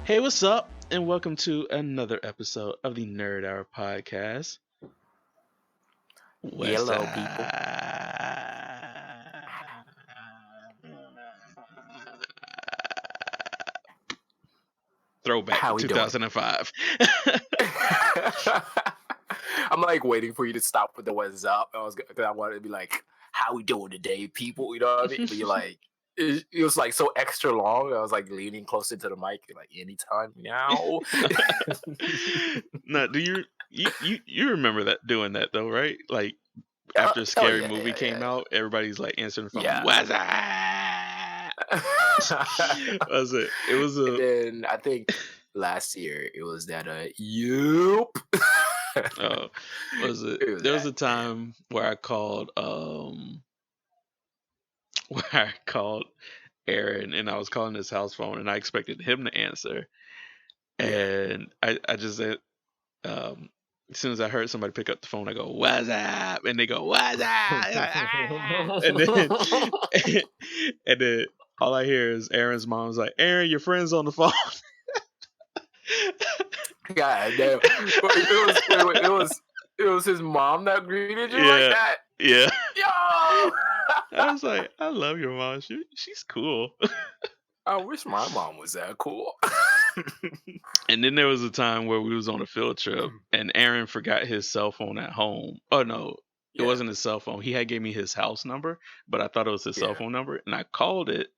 Hey, what's up? And welcome to another episode of the Nerd Hour podcast. What's Hello, up? people. Throwback to How we doing? 2005. I'm like waiting for you to stop with the "what's up." Cause I wanted to be like, "How we doing today, people?" You know what I mean? But you're like, it was like so extra long. I was like leaning closer to the mic, like anytime now. No, do you remember that doing that though, right? Like after a Oh scary yeah, movie came out, everybody's like answering the phone. yeah. What's up? Was it? It was And a. then I think last year it was that yup. Was it? It was There was that. a time where I called where I called Aaron and I was calling his house phone and I expected him to answer. Yeah. And I just said, as soon as I heard somebody pick up the phone, I go, "What's up?" And they go, "What's up?" And then and then all I hear is Aaron's mom's like, "Aaron, your friend's on the phone." God damn. It was his mom that greeted you like Yeah, that? yeah. Yo! I was like, I love your mom. She's cool. I wish my mom was that cool. And then there was a time where we was on a field trip and Aaron forgot his cell phone at home. Oh no, it Yeah, wasn't his cell phone. He had gave me his house number, but I thought it was his cell yeah. phone number and I called it.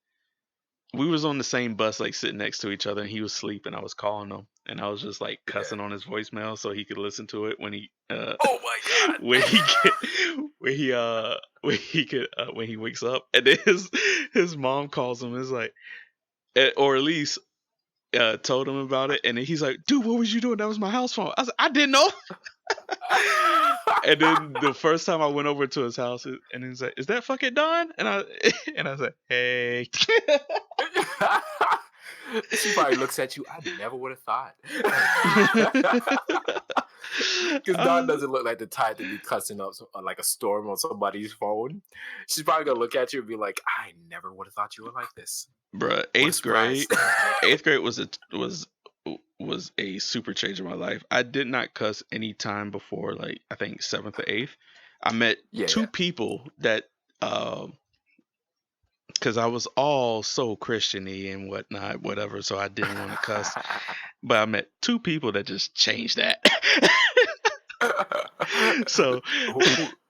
We was on the same bus, like sitting next to each other, and he was sleeping. I was calling him, and I was just like Yeah. cussing on his voicemail so he could listen to it when he Oh my god. when he get when he wakes up. And then his mom calls him. Is like, or at least told him about it, and then he's like, "Dude, what was you doing? That was my house phone." I was like, "I didn't know." And then the first time I went over to his house, and he's like, "Is that fucking Don?" And I was like, "Hey." She probably looks at you. I never would have thought. Because Don doesn't look like the type to be cussing up like a storm on somebody's phone. She's probably gonna look at you and be like, "I never would have thought you were like this." Bruh, What a eighth surprise! grade. Eighth grade was a super change in my life. I did not cuss any time before, like I think seventh or eighth. I met two Yeah. people that because I was all so Christiany and whatnot, whatever. So I didn't want to cuss, but I met two people that just changed that. So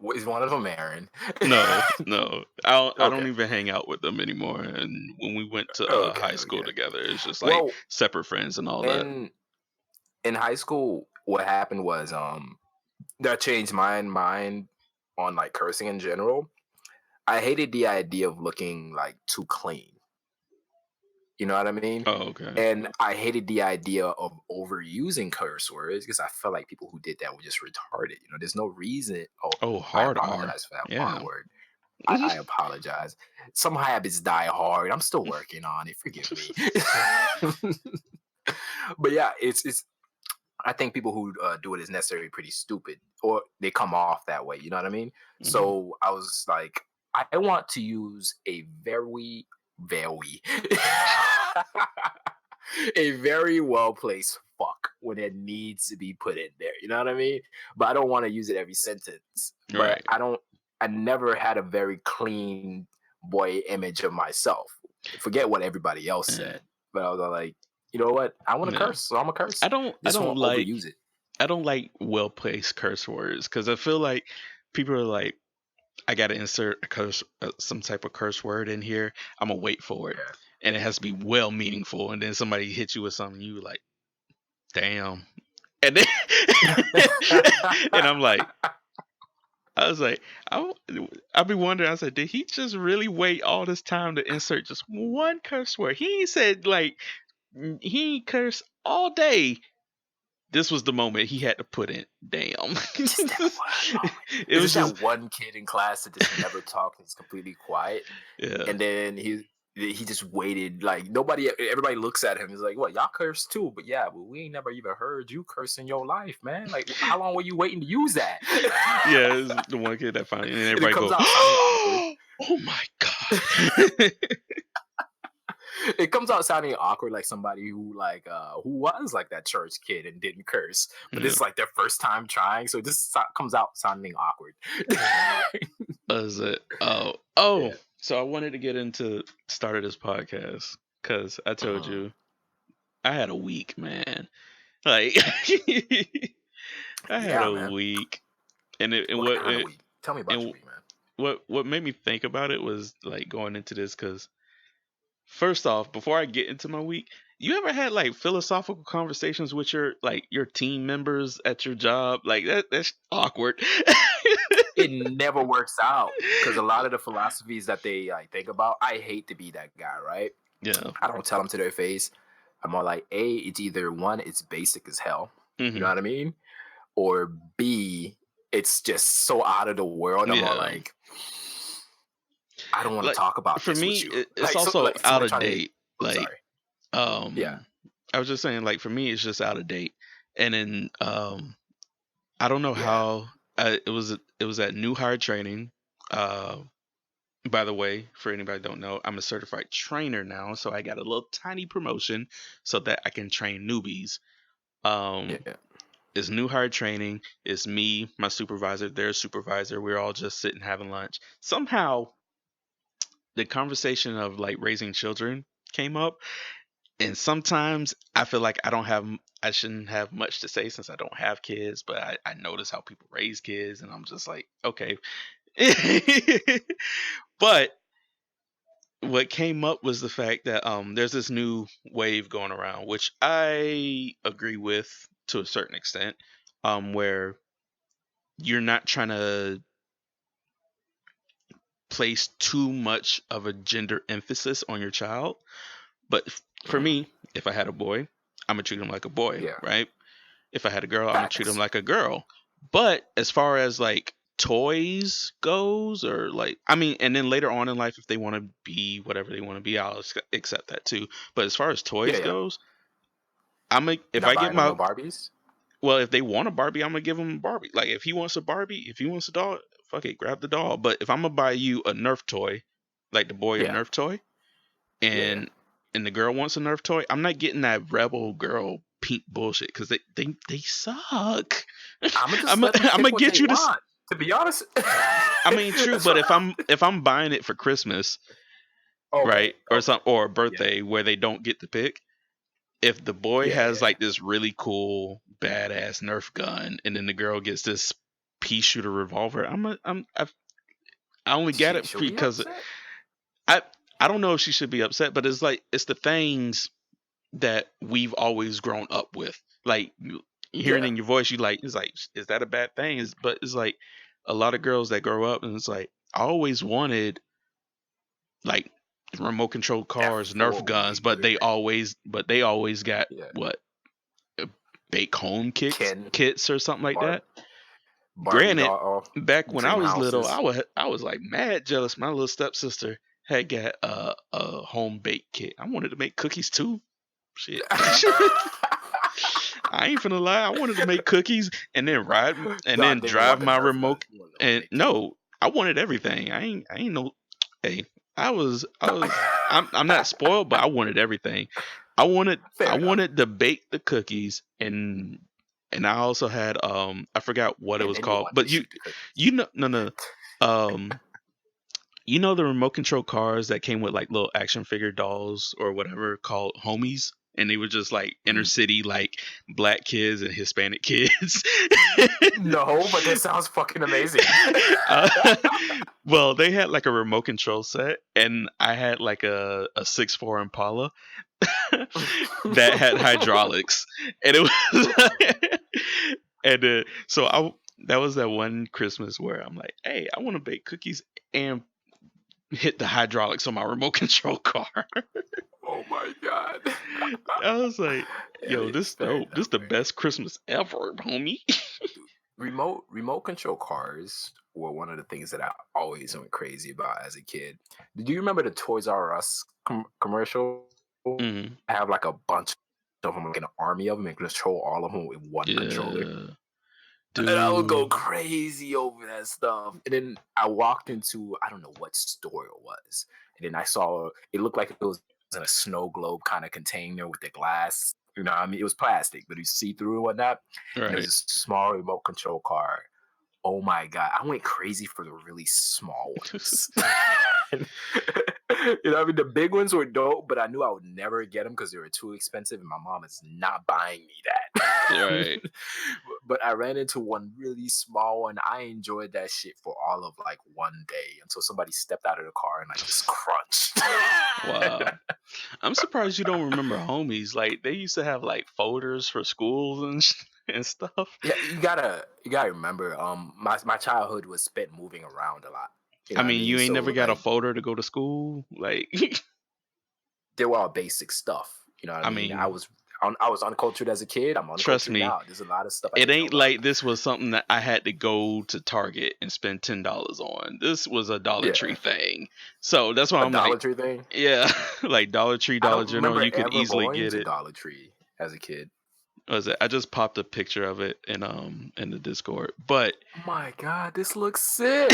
Who is one of them, Aaron? no, I don't Okay. even hang out with them anymore. And when we went to Okay. high school together, it's just like Well, separate friends and all that. in high school, what happened was that changed my mind on like cursing in general. I hated the idea of looking like too clean. You know what I mean? Oh, okay. And I hated the idea of overusing curse words because I felt like people who did that were just retarded. You know, there's no reason. Oh, Oh, I hard R. apologize for that Yeah. R word. I apologize. Some habits die hard. I'm still working on it. Forgive me. But yeah, it's. I think people who do it is necessarily pretty stupid, or they come off that way. You know what I mean? Mhm. So I was like, I want to use a very, very, a very well placed fuck when it needs to be put in there. You know what I mean? But I don't want to use it every sentence. But Right. I never had a very clean boy image of myself. Forget what everybody else said. But I was like, you know what? I want to curse, so I'm gonna curse. I don't Won't like overuse it. I don't like well placed curse words because I feel like people are like, I gotta insert a curse, some type of curse word in here. I'm gonna wait for it, Yeah. and it has to be well meaningful. And then somebody hits you with something, you like, damn, and then and I'm like, I was like, I'll be wondering. I said, did he just really wait all this time to insert just one curse word? He said like he cursed all day. This was the moment he had to put in. Damn. Just that one moment. It was Isn't just that one kid in class that just never talked and is completely quiet? yeah. And then he just waited. Like everybody looks at him. He's like, "What? Y'all curse too?" But yeah, but we ain't never even heard you curse in your life, man. Like, how long were you waiting to use that? Yeah, it was the one kid that finally, and And it everybody comes go, out sounding awkward. oh my god. It comes out sounding awkward, like somebody who was like that church kid and didn't curse, but this Yeah. is like their first time trying, so it just comes out sounding awkward. Was it? Oh, Yeah. so I wanted to get into started this podcast because I told Mhm. you I had a week, man. Like I had Yeah, a man. week, and it and What what kind of it, week? Tell me about and your week, man. what made me think about it was like going into this because first off, before I get into my week, you ever had like philosophical conversations with your team members at your job? Like that's awkward. It never works out because a lot of the philosophies that they like think about, I hate to be that guy, right? Yeah. I don't tell them to their face. I'm all like, A, it's either one, it's basic as hell. You know Hmm. what I mean? Or B, it's just so out of the world. I'm all Yeah. like, I don't want to Like talk about for this me, with you. it's also Like out somebody of trying to. date. I'm Like sorry. Yeah. um, I was just saying, like for me, it's just out of date. And then I don't know Yeah. how it was at new hire training. Uh, by the way, for anybody who don't know, I'm a certified trainer now, so I got a little tiny promotion so that I can train newbies. Um, Yeah. it's new hire training. It's me, my supervisor, their supervisor. We're all just sitting having lunch. Somehow, the conversation of like raising children came up, and sometimes I feel like I shouldn't have much to say since I don't have kids, but I notice how people raise kids, and I'm just like, okay. But what came up was the fact that there's this new wave going around, which I agree with to a certain extent, where you're not trying to place too much of a gender emphasis on your child. But for Mhm. me, if I had a boy, I'm gonna treat him like a boy, Yeah. right? If I had a girl, I'm gonna treat him Facts. like a girl. But as far as like toys goes, or like, I mean, and then later on in life, if they want to be whatever they want to be, I'll accept that too. But as far as Yeah. toys Yeah. goes, You're if not I get buying them my no Barbies. well, if they want a Barbie, I'm gonna give them a Barbie. Like if he wants a Barbie, if he wants a doll, fuck it, grab the doll. But if I'm gonna buy you a Nerf toy, like the boy a Yeah. Nerf toy, Yeah. and the girl wants a Nerf toy, I'm not getting that rebel girl pink bullshit because they suck. I'm gonna just I'm let them I'm pick gonna what they get you this. want. To be honest. I mean, true, That's but what. if I'm buying it for Christmas, Okay. right, or Okay. some or a Yeah. birthday where they don't get to pick, if the boy Yeah. has Yeah. like this really cool badass Nerf gun, and then the girl gets this pea shooter revolver, I only got it She'll be because upset. I I don't know if she should be upset, but it's like it's the things that we've always grown up with. Like hearing Yeah. in your voice, you like it's like is that a bad thing? But it's like a lot of girls that grow up and it's like I always wanted like remote control That cars, Nerf 4 guns, wheeler. but they always got Yeah. what bake home Ken kits or something like Bar that. Barbie Granted, doll back when I dream was little, houses. I was like mad jealous. My little stepsister had got a home bake kit. I wanted to make cookies too. Shit. I ain't finna lie. I wanted to make cookies and then ride and Y'all then didn't want drive the my Nerf remote. guns. You wanted the home And bake kit. no, I wanted everything. I ain't no. Hey, I'm not spoiled, but I wanted everything. I Fair enough. wanted to bake the cookies and I also had I forgot what it And was then you called, wanted to but shoot the cookies. you know no um you know the remote control cars that came with like little action figure dolls or whatever called homies, and they were just like inner N- city like black kids and Hispanic kids. No, but that sounds fucking amazing. uh, well, they had like a remote control set, and I had like a 6'4" Impala that had hydraulics, and it was and so I that was that one Christmas where I'm like, hey, I want to bake cookies and hit the hydraulics on my remote control car. Oh my god. I was like, I yo, mean, this fair dope. This enough. the Fair best Christmas ever, homie. remote control cars were one of the things that I always went crazy about as a kid. Do you remember the Toys R Us commercial? Hmm. I have like a bunch of them, like an army of them, and control all of them with one controller. Yeah, And I would go dude. crazy over that stuff. And then I walked into, I don't know what store it was, and then I saw it looked like it was in a snow globe kind of container with the glass. You know, what I mean, it was plastic, but you see through and whatnot. And it was Right. a small remote control car. Oh my god, I went crazy for the really small ones. You know, I mean, the big ones were dope, but I knew I would never get them because they were too expensive, and my mom is not buying me that. Right. But I ran into one really small one. I enjoyed that shit for all of like one day until somebody stepped out of the car and I just crunched. Wow. I'm surprised you don't remember homies. Like they used to have like folders for schools and stuff. Yeah, you gotta remember, my childhood was spent moving around a lot. You I know what I mean, mean? you ain't never So got a like folder to go to school. Like, they were all basic stuff. You know what I I mean? I mean, was I was uncultured as a kid. I'm trust uncultured me, now. There's a lot of stuff I it didn't know ain't about. like this was something that I had to go to Target and spend $10 on. This was a Dollar Tree Yeah, thing. So that's why a I'm like, Dollar Tree thing. yeah, like Dollar Tree, I Dollar don't General, remember you could ever easily going get to it. Dollar Tree as a kid. What was it? I just popped a picture of it in the Discord, but Oh my god, this looks sick.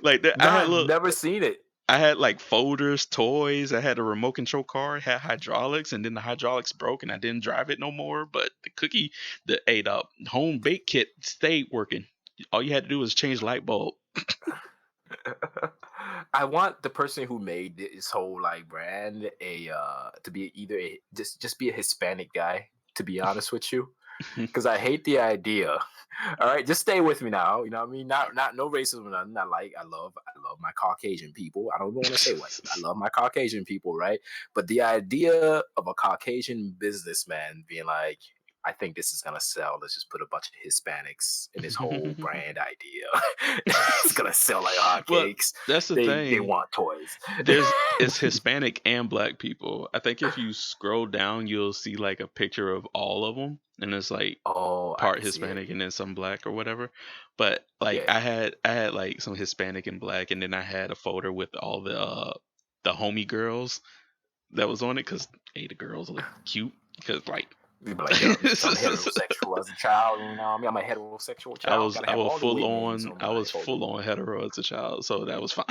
like No, I've never seen it. I had like folders, toys. I had a remote control car. It had hydraulics, and then the hydraulics broke, and I didn't drive it no more. But the home bake kit stayed working. All you had to do was change the light bulb. I want the person who made this whole like brand to be either just be a Hispanic guy. To be honest with you, because I hate the idea. All right, just stay with me now. You know what I mean? Not no racism. Nothing. I love my Caucasian people. I don't even want to say white. I love my Caucasian people, right? But the idea of a Caucasian businessman being like, I think this is gonna sell. Let's just put a bunch of Hispanics in this whole brand idea. It's gonna sell like Well, hotcakes. that's the They thing. want toys. It's Hispanic and black people. I think if you scroll down, you'll see like a picture of all of them, and it's like Oh, I part can see it. Hispanic and then some black or whatever. But like Yeah. I had like some Hispanic and black, and then I had a folder with all the homie girls that was on it because the girls look cute because like You'd be like, yo, because I'm heterosexual as a child. You know what I mean? I'm a heterosexual I child. was Gotta I have was all the full women's on on I my was folder. full on hetero as a child, so that was fine.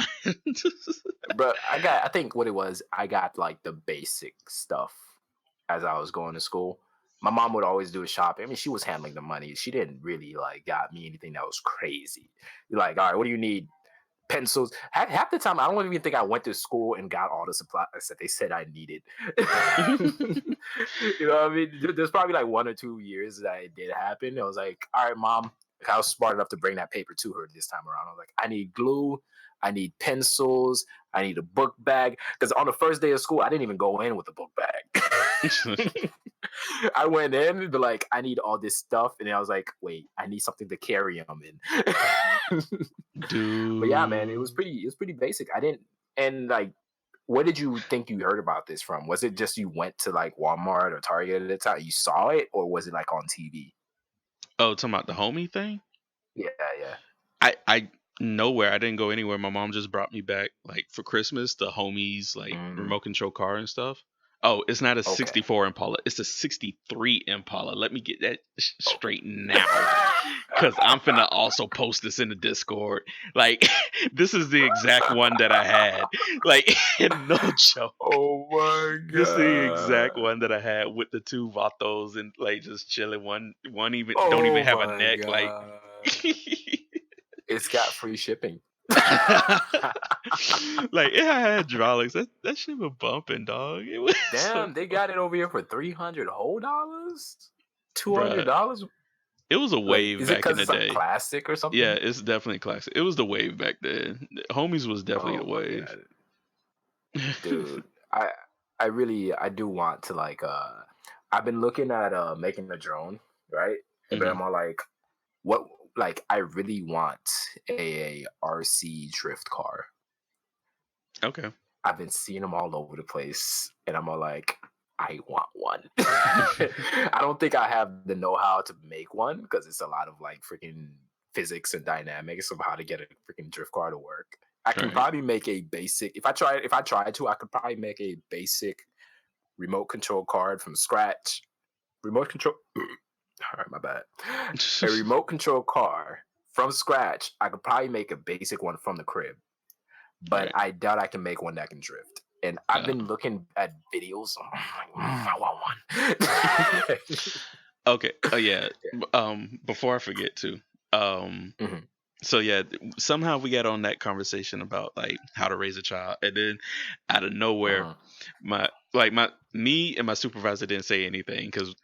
But I think what it was, I got like the basic stuff as I was going to school. My mom would always do a shopping. I mean, she was handling the money. She didn't really like got me anything that was crazy. Like, all right, what do you need? Pencils. Half the time, I don't even think I went to school and got all the supplies that they said I needed. You know what I mean? There's probably like 1 or 2 years that it did happen. I was like, all right, mom. I was smart enough to bring that paper to her this time around. I was like, I need glue. I need pencils. I need a book bag. Because on the first day of school, I didn't even go in with a book bag. I went in and be like, I need all this stuff. And then I was like, wait, I need something to carry them in. But yeah, man, it was Dude. pretty basic. I didn't and like where did you think you heard about this from? Was it just you went to like Walmart or Target at the time? You saw it, or was it like on TV? Oh, talking about the homie thing? Yeah, yeah. I nowhere. I didn't go anywhere. My mom just brought me back like for Christmas the homies like Mm, remote control car and stuff. Oh, it's not a okay. 64 Impala. It's a 63 Impala. Let me get that Oh. straight now. Cause I'm finna also post this in the Discord. Like, this is the exact one that I had. Like, no joke. Oh my This is the exact god. one that I had with the two vatos and like just chilling. One even don't even Oh have a my neck. Like, god. It's got free shipping. like it had hydraulics. That shit was bumping, dog. It was so Damn, they got it over here for $300 whole dollars? bruh. $200? It was a Like, wave is it back in because the it's like day. plastic or Yeah, something? it's definitely classic. It was the wave back then. Homies was definitely the Oh my wave. god. Dude, I I do want to like I've been looking at making a drone, right? But Hmm. I'm all like what like I really want a RC drift car. Okay. I've been seeing them all over the place and I'm all like I want one. I don't think I have the know-how to make one because it's a lot of like freaking physics and dynamics of how to get a freaking drift car to work. I can Right. probably make a basic if I tried to, I could probably make a basic remote control card from scratch. Remote control all right, my bad. A remote control car from scratch. I could probably make a basic one from the crib, but Right. I doubt I can make one that can drift. And I've been looking at videos. I'm like, I want one. Okay. Oh yeah. Before I forget to, Mhm, so yeah, somehow we got on that conversation about like how to raise a child, and then out of nowhere, mhm. me and my supervisor didn't say anything because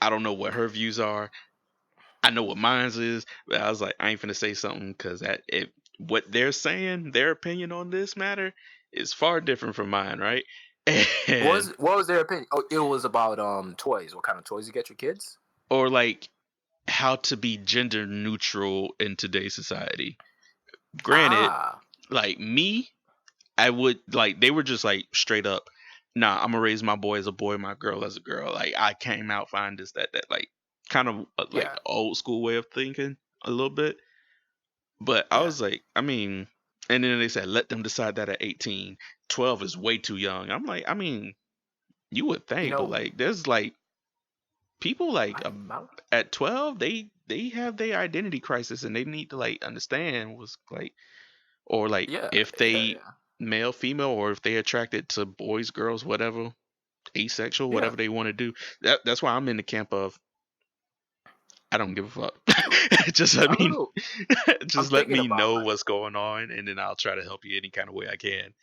I don't know what her views are. I know what mine's is, but I was like, I ain't finna say something because what they're saying, their opinion on this matter, is far different from mine, right? And What was their opinion? Oh, it was about toys. What kind of toys you get your kids? or like how to be gender neutral in today's society. Granted, Ah, like me, I would like they were just like straight up, nah, I'm gonna raise my boy as a boy, my girl as a girl. Like I came out find this that like kind of like yeah, old school way of thinking a little bit. But I yeah. was like, I mean, and then they said let them decide that at 18. 12 is way too young. I'm like, I mean, you would You think, but know, like there's like people like my at 12 they have their identity crisis and they need to like understand what's like or like yeah, if yeah, they yeah, male female or if they attracted to boys girls whatever asexual yeah. whatever they want to do that's why I'm in the camp of I don't give a fuck. just I let don't me know. I'm just let thinking me about know like, what's going on and then I'll try to help you any kind of way I can.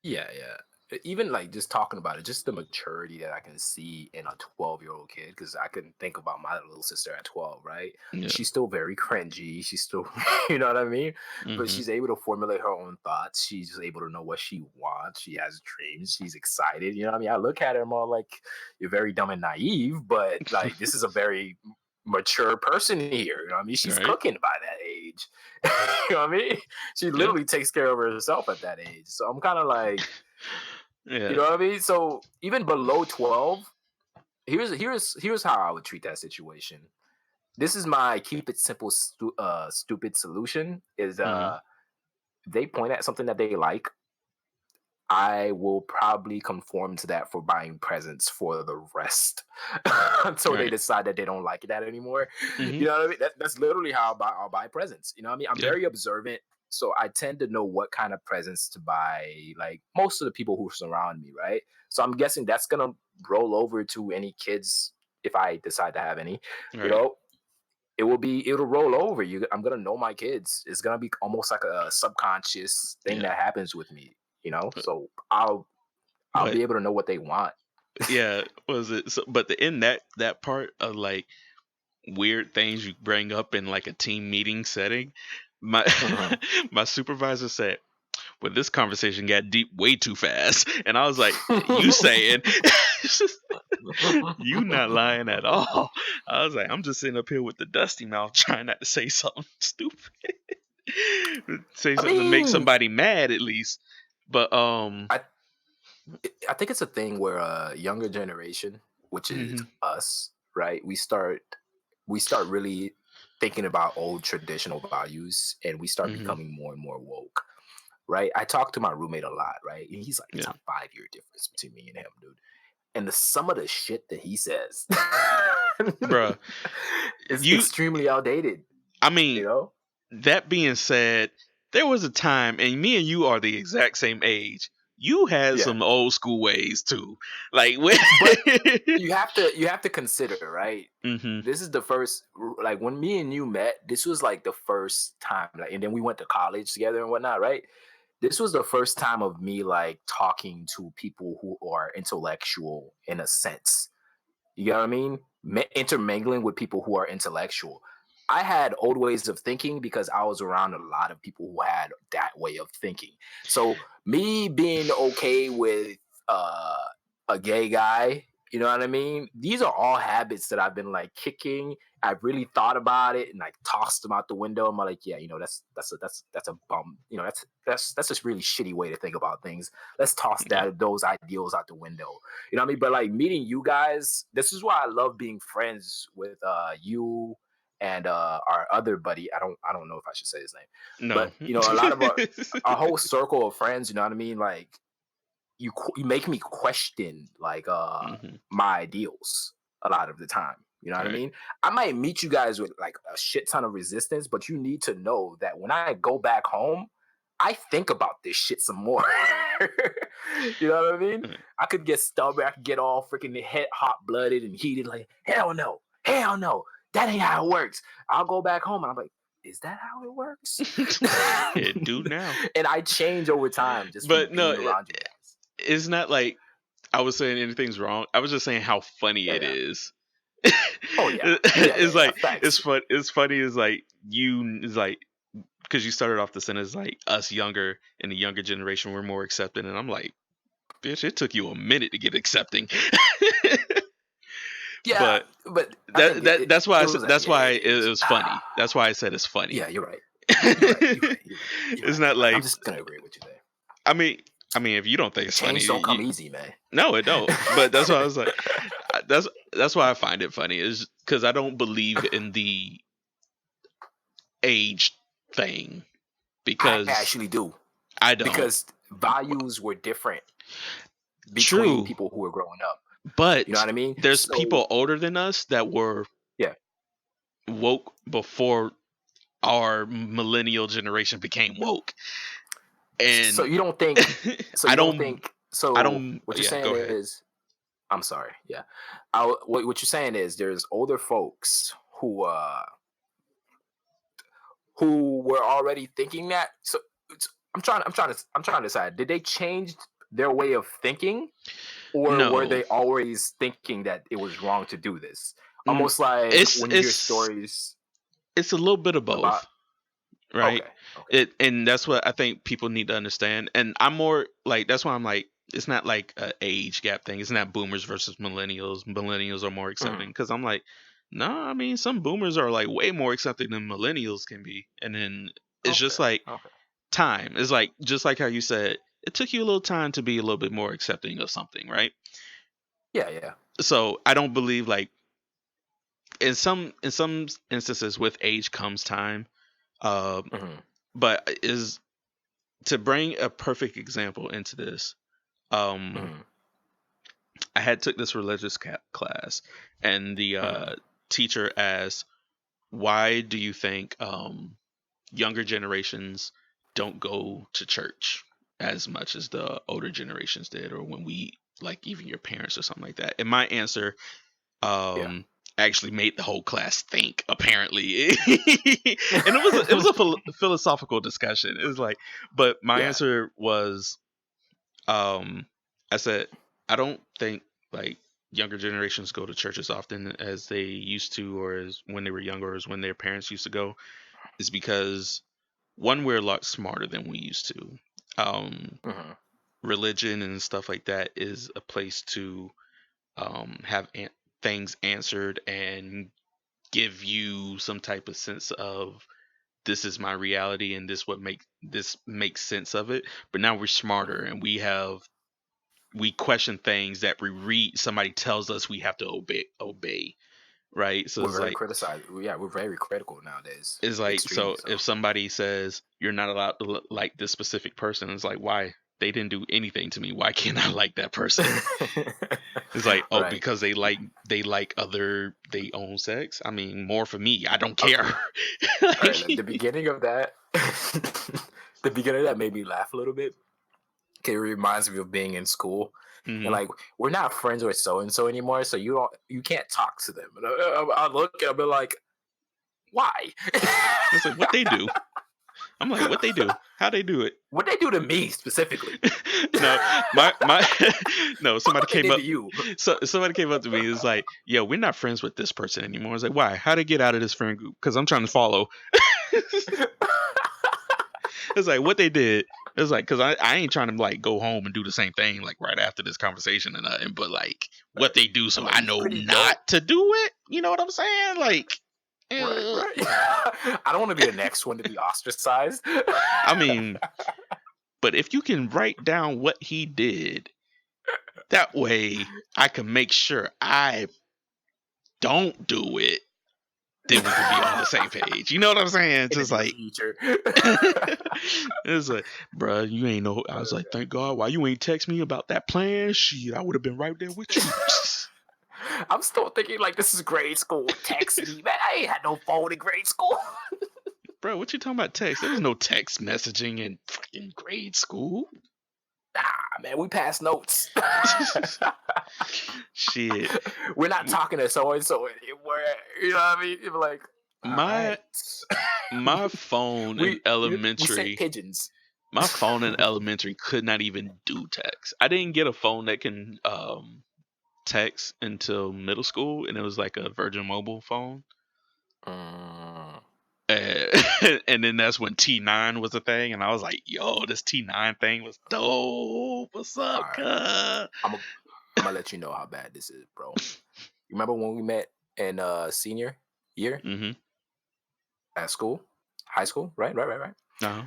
yeah, yeah. Even like just talking about it, just the maturity that I can see in a 12-year-old kid, because I can think about my little sister at 12, right? Yeah. She's still very cringy. She's still, you know what I mean? But Hmm. she's able to formulate her own thoughts. She's just able to know what she wants. She has dreams. She's excited. You know what I mean? I look at her more like you're very dumb and naive, but like this is a very mature person here. You know what I mean? She's Right. cooking by that age. You know what I mean? She Yeah. literally takes care of herself at that age. So I'm kind of like, you Yeah. know what I mean? So even below 12, here's how I would treat that situation. This is my keep it simple, stupid solution. Is Hmm. they point at something that they like, I will probably conform to that for buying presents for the rest until they Right. decide that they don't like that anymore. Hmm. You know what I mean? That's literally how I'll buy presents. You know what I mean? I'm Yeah. very observant. So I tend to know what kind of presents to buy, like most of the people who surround me, right? So I'm guessing that's gonna roll over to any kids if I decide to have any. You Right. know, it'll roll over. I'm gonna know my kids. It's gonna be almost like a subconscious thing Yeah. that happens with me, But so I'll but be able to know what they want. yeah, was it so but the in that part of like weird things you bring up in like a team meeting setting, my Mhm. my supervisor said, "Well, this conversation got deep way too fast," and I was like, "You saying?" You not lying at all. I was like, I'm just sitting up here with the dusty mouth trying not to say something stupid. Say I something to make mean, somebody mad at least. But I I think it's a thing where a younger generation, which is mhm, us, right? We start really thinking about old traditional values, and we start mhm, becoming more and more woke, right? I talk to my roommate a lot, right? And he's like, it's yeah, a 5 year difference between me and him, dude. And some of the shit that he says bruh. is You, extremely outdated, I you mean, know? that being said, there was a time, and me and you are the exact same age. You had Yeah. some old school ways too, like when. But you have to consider, right? Hmm. This is the first, like when me and you met, this was like the first time, like, and then we went to college together and whatnot, right? This was the first time of me like talking to people who are intellectual in a sense. You know what I mean? Intermingling with people who are intellectual. I had old ways of thinking because I was around a lot of people who had that way of thinking. So me being okay with uh, a gay guy, you know what I mean? These are all habits that I've been like kicking. I've really thought about it and like tossed them out the window. I'm like, yeah, that's a bum. That's just really shitty way to think about things. Let's toss Yeah, those ideals out the window. You know what I mean? But like meeting you guys, this is why I love being friends with you and our other buddy. I don't know if I should say his name, no. but a lot of our whole circle of friends. You know what I mean? Like you make me question like Hmm. my ideals a lot of the time. You know what I Right. mean? I might meet you guys with like a shit ton of resistance, but you need to know that when I go back home, I think about this shit some more. You know what I mean? Mm. I could get stubborn. I could get all freaking hot-blooded and heated. Like, hell no, that ain't how it works. I'll go back home and I'm like, is that how it works? It do now. And I change over time just from But no, being around you guys. it's not like I was saying anything's wrong. I was just saying how funny it is. Oh yeah. It's like Facts. it's funny. It's like because you started off the sentence like us younger in the younger generation we're more accepting, and I'm like, bitch, it took you a minute to get accepting. Yeah, but that's why it it was funny. That's why I said it's funny. Yeah, you're right. You're right. It's not like I'm just gonna agree with you there. I mean, if you don't think it's Change funny, don't come easy, man. No, it don't. But that's why I was like, that's why I find it funny is because I don't believe in the age thing. Because I actually do. I don't. Because values were different between people who were growing up. But you know what I mean? There's people older than us that were woke before our millennial generation became woke. And so you don't think I don't. What you're saying is, I'm sorry. Yeah. What you're saying is there's older folks who were already thinking that. So I'm trying to decide. Did they change their way of thinking, or were they always thinking that it was wrong to do this? Almost like when you hear stories. It's a little bit of both, right? Okay. And that's what I think people need to understand. And I'm more like that's why I'm like it's not like an age gap thing. It's not boomers versus millennials. Millennials are more accepting because I'm like, no, I mean some boomers are like way more accepting than millennials can be. And then it's just like time. It's like just like how you said it took you a little time to be a little bit more accepting of something, right? Yeah. So I don't believe like in some instances with age comes time. But is to bring a perfect example into this. I had took this religious class, and the teacher asked, "Why do you think younger generations don't go to church as much as the older generations did, or when we like even your parents or something like that?" And my answer, actually made the whole class think. Apparently, and it was a philosophical discussion. It was like, but my answer was, I said, I don't think like younger generations go to church as often as they used to, or as when they were younger, or as when their parents used to go. Is because one, we're a lot smarter than we used to. Religion and stuff like that is a place to have things answered and give you some type of sense of this is my reality and this makes sense of it. But now we're smarter and we question things that we read somebody tells us we have to obey, right? So we're very criticized. Yeah, we're very critical nowadays. It's like so if somebody says you're not allowed to like this specific person, it's like, why? They didn't do anything to me. Why can't I like that person? It's like, because they like they own sex. I mean, more for me. I don't care. The beginning of that, made me laugh a little bit. It reminds me of being in school. And like, we're not friends with so and so anymore, so you can't talk to them. And I look and I'll be like, why? It's like what they do. I'm like, what they do? How they do it? What they do to me specifically? No, somebody came up to you. So somebody came up to me. It's like, yo, we're not friends with this person anymore. I was like, why? How to get out of this friend group? Because I'm trying to follow. It's like what they did. It was like, because I ain't trying to like go home and do the same thing like right after this conversation and nothing, but like what they do, so I know not to do it. You know what I'm saying? Like, right. I don't want to be the next one to be ostracized. I mean, but if you can write down what he did, that way I can make sure I don't do it. Then we can be on the same page. You know what I'm saying? Just like, it's like, bruh, you ain't know. I was like, thank God, why you ain't text me about that plan? Shit, I would have been right there with you. I'm still thinking like this is grade school. Text me, man. I ain't had no phone in grade school. Bro, what you talking about text? There was no text messaging in fucking grade school. Man, we pass notes. Shit. We're not talking to so and so anymore. You know what I mean? You're like, all My right. phone in we sent elementary, pigeons. my phone in elementary could not even do text. I didn't get a phone that can text until middle school, and it was like a Virgin Mobile phone. And then that's when T9 was a thing, and I was like, "Yo, this T9 thing was dope. What's up, All right. cuz?" I'm gonna let you know how bad this is, bro. You remember when we met in senior year Mm-hmm. at school, high school, right? Uh-huh.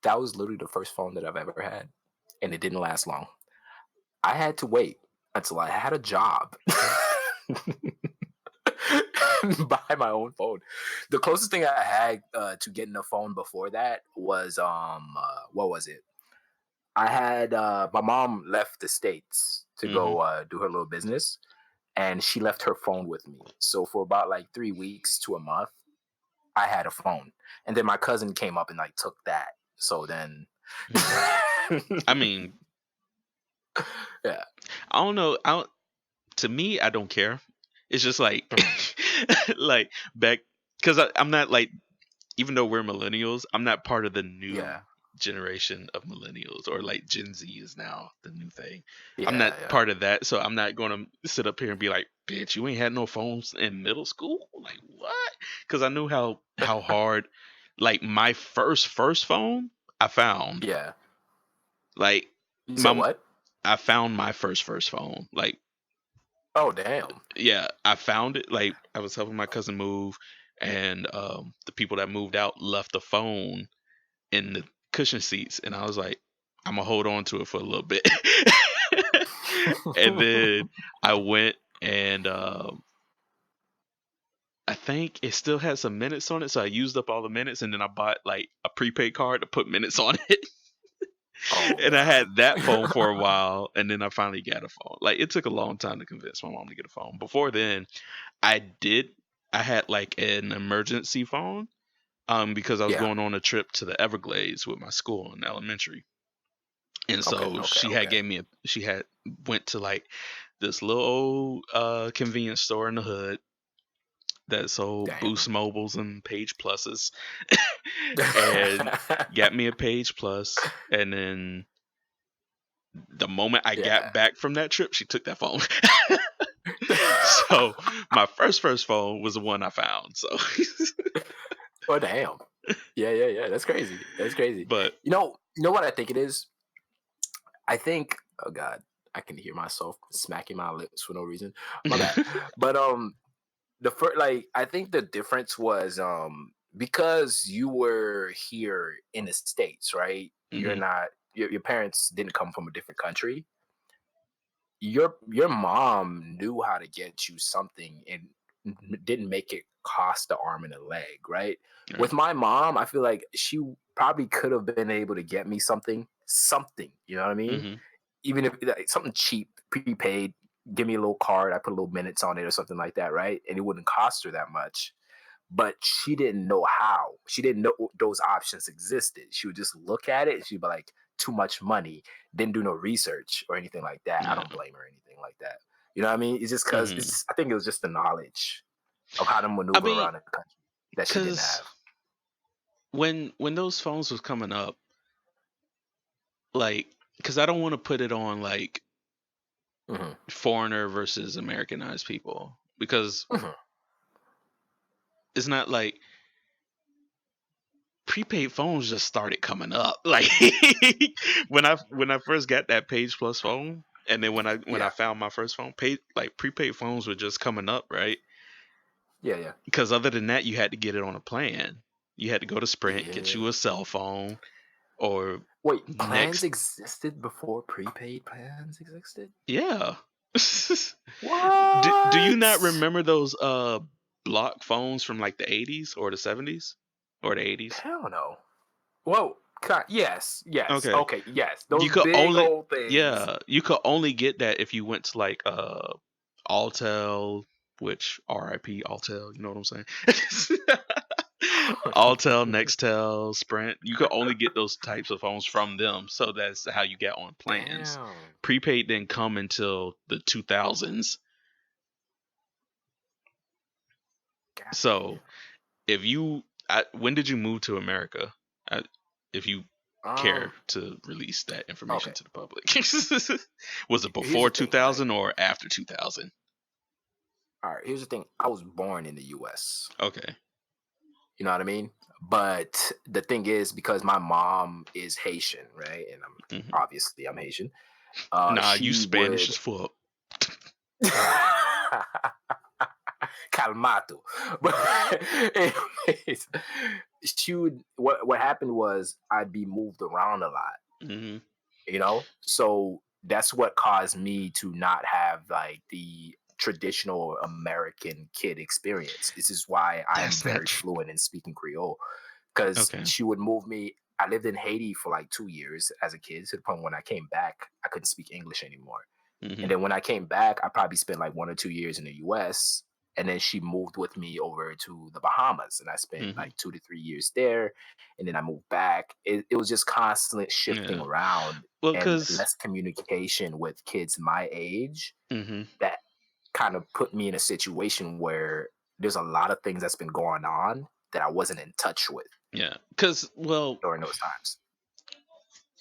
That was literally the first phone that I've ever had, and it didn't last long. I had to wait until I had a job. Buy my own phone. The closest thing I had to getting a phone before that was what was it? I had my mom left the States to go do her little business, and she left her phone with me. So for about like 3 weeks to a month, I had a phone, and then my cousin came up and like took that. So then, I mean, yeah, I don't know. To me, I don't care. It's just like, like back, because I'm not like, even though we're millennials, I'm not part of the new yeah, generation of millennials, or like Gen Z is now the new thing. I'm yeah, not yeah. part of that, so I'm not going to sit up here and be like, "Bitch, you ain't had no phones in middle school." Like what? Because I knew how hard. Like my first phone, I found. Yeah. Like You said my what? I found my first phone. Like, Oh, damn. yeah, I found it. Like, I was helping my cousin move, and the people that moved out left the phone in the cushion seats, and I was like, I'm gonna hold on to it for a little bit. And then I went, and I think it still had some minutes on it, so I used up all the minutes, and then I bought like a prepaid card to put minutes on it. Oh, And I God. had that phone for a while, and then I finally got a phone. Like, it took a long time to convince my mom to get a phone. Before then, I did. I had like an emergency phone, because I was Yeah. going on a trip to the Everglades with my school in elementary, and Okay, so okay, she had okay. gave me a. She had went to like this little old convenience store in the hood that sold Damn. Boost Mobiles and Page Pluses, and got me a Page Plus, and then the moment I Yeah. got back from that trip, she took that phone. So my first phone was the one I found. So, Oh, damn. Yeah. That's crazy. That's crazy. but You know what I think it is? I think, oh God, I can hear myself smacking my lips for no reason. My bad. But the first, like, I think the difference was because you were here in the States, right? You're hmm not your parents didn't come from a different country. Your mom knew how to get you something and didn't make it cost the arm and a leg, right? With right. my mom, I feel like she probably could have been able to get me something, you know what I mean? hmm Even if like, something cheap, prepaid, give me a little card, I put a little minutes on it or something like that, right? And it wouldn't cost her that much. But she didn't know how. She didn't know those options existed. She would just look at it and she'd be like, too much money. Didn't do no research or anything like that. I Yeah. don't blame her or anything like that. You know what I mean? It's just because hmm I think it was just the knowledge of how to I maneuver mean, around the country that she didn't cause have. when those phones was coming up, like, cause I don't want to put it on like Hmm. foreigner versus Americanized people, because Hmm. it's not like prepaid phones just started coming up. Like, when I first got that Page Plus phone, and then when I Yeah. found my first phone, prepaid phones were just coming up, right? Yeah. Because other than that, you had to get it on a plan. You had to go to Sprint, get you Yeah. a cell phone, or Wait, plans next, existed before prepaid plans existed? yeah. Do you What? not remember those block phones from like the 80s or the 70s or the 80s? Hell no. Whoa. Yes. Okay. Okay, yes. You Those could big only old things. Yeah, you could only get that if you went to like Alltel, which RIP Alltel, you know what I'm saying? Alltel, Nextel, Sprint. You could only get those types of phones from them, so that's how you get on plans. Damn. Prepaid didn't come until the 2000s. God So if you, when did you move to America? If you damn. care to release that information Okay. to the public, was it Here's the before thing, right? 2000 or after 2000? All right. Here's the thing. I was born in the U.S. Okay. You know what I mean? But the thing is, because my mom is Haitian, right? And I'm Haitian. Nah, you She Spanish would as fuck. calmato. But anyways, she would. What happened was I'd be moved around a lot. Mm-hmm. You know, so that's what caused me to not have like the traditional American kid experience. This is why I'm That's not very true. fluent in speaking Creole, because Okay. she would move me. I lived in Haiti for like 2 years as a kid, to the point when I came back, I couldn't speak English anymore. Mm-hmm. And then when I came back, I probably spent like 1 or 2 years in the US. And then she moved with me over to the Bahamas. And I spent Mm-hmm. like 2 to 3 years there. And then I moved back. It was just constant shifting Yeah. around Well, and because. less communication with kids my age. Mm-hmm. That kind of put me in a situation where there's a lot of things that's been going on that I wasn't in touch with Yeah. Because, well, during those times.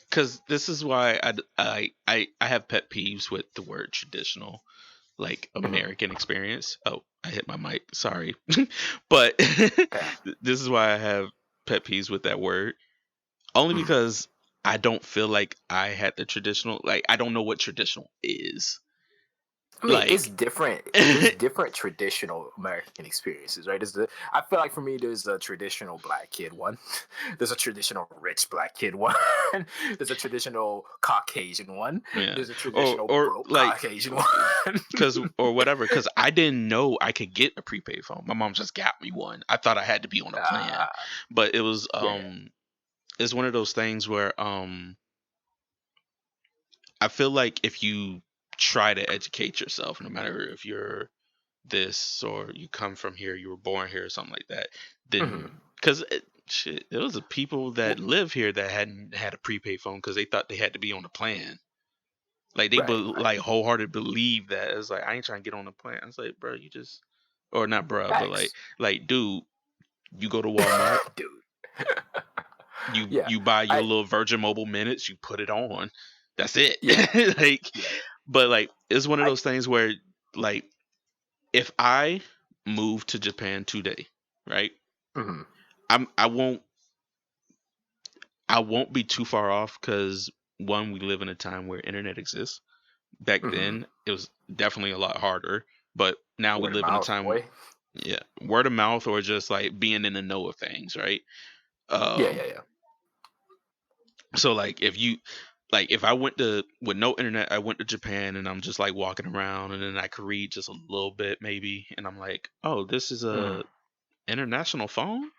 because this is why I have pet peeves with the word traditional, like Mhm. American experience. Oh, I hit my mic. Sorry, but Yeah. this is why I have pet peeves with that word. Only Mhm. because I don't feel like I had the traditional. Like I don't know what traditional is. I mean, it's Like. different. There's different traditional American experiences, right? I feel like for me, there's a traditional black kid one. There's a traditional rich black kid one. There's a traditional Caucasian one. Yeah, There's a traditional or broke like, Caucasian one. because or whatever, because I didn't know I could get a prepaid phone. My mom just got me one. I thought I had to be on a plan, uh, but it was yeah, it's one of those things where I feel like if you try to educate yourself, no matter if you're this or you come from here, you were born here or something like that, yeah. then because shit, there was a people that Well, live here that hadn't had a prepaid phone because they thought they had to be on a plan. Like they right, right. like wholehearted believe that. It's like I ain't trying to get on the plan. It's like, bro, you just or not, bro, but Facts, like, dude, you go to Walmart, dude. you Yeah, you buy your I little Virgin Mobile minutes, you put it on. That's it. yeah Like, yeah yeah. but like, it's one of I those things where like, if I move to Japan today, right? mhm, I won't be too far off because one, we live in a time where internet exists. Back mhm. then, it was definitely a lot harder, but now we Word of live in a mouth, time, boy. yeah, word of mouth or just like being in the know of things, right? Yeah, Um, yeah, yeah. so like if I went to with no internet, I went to Japan and I'm just like walking around and then I could read just a little bit maybe, and I'm like, oh, this is Mhm. a international phone.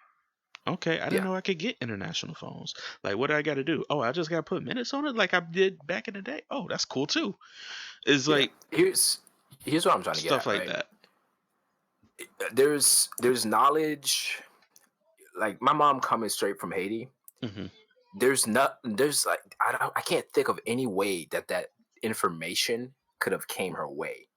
Okay, I didn't Yeah, know I could get international phones. Like, what do I got to do? Oh, I just got to put minutes on it, like I did back in the day. Oh, that's cool too. It's yeah. like Here's what I'm trying to get stuff at, like right? that. There's knowledge. Like my mom coming straight from Haiti. Hmm. There's like I can't think of any way that information could have came her way.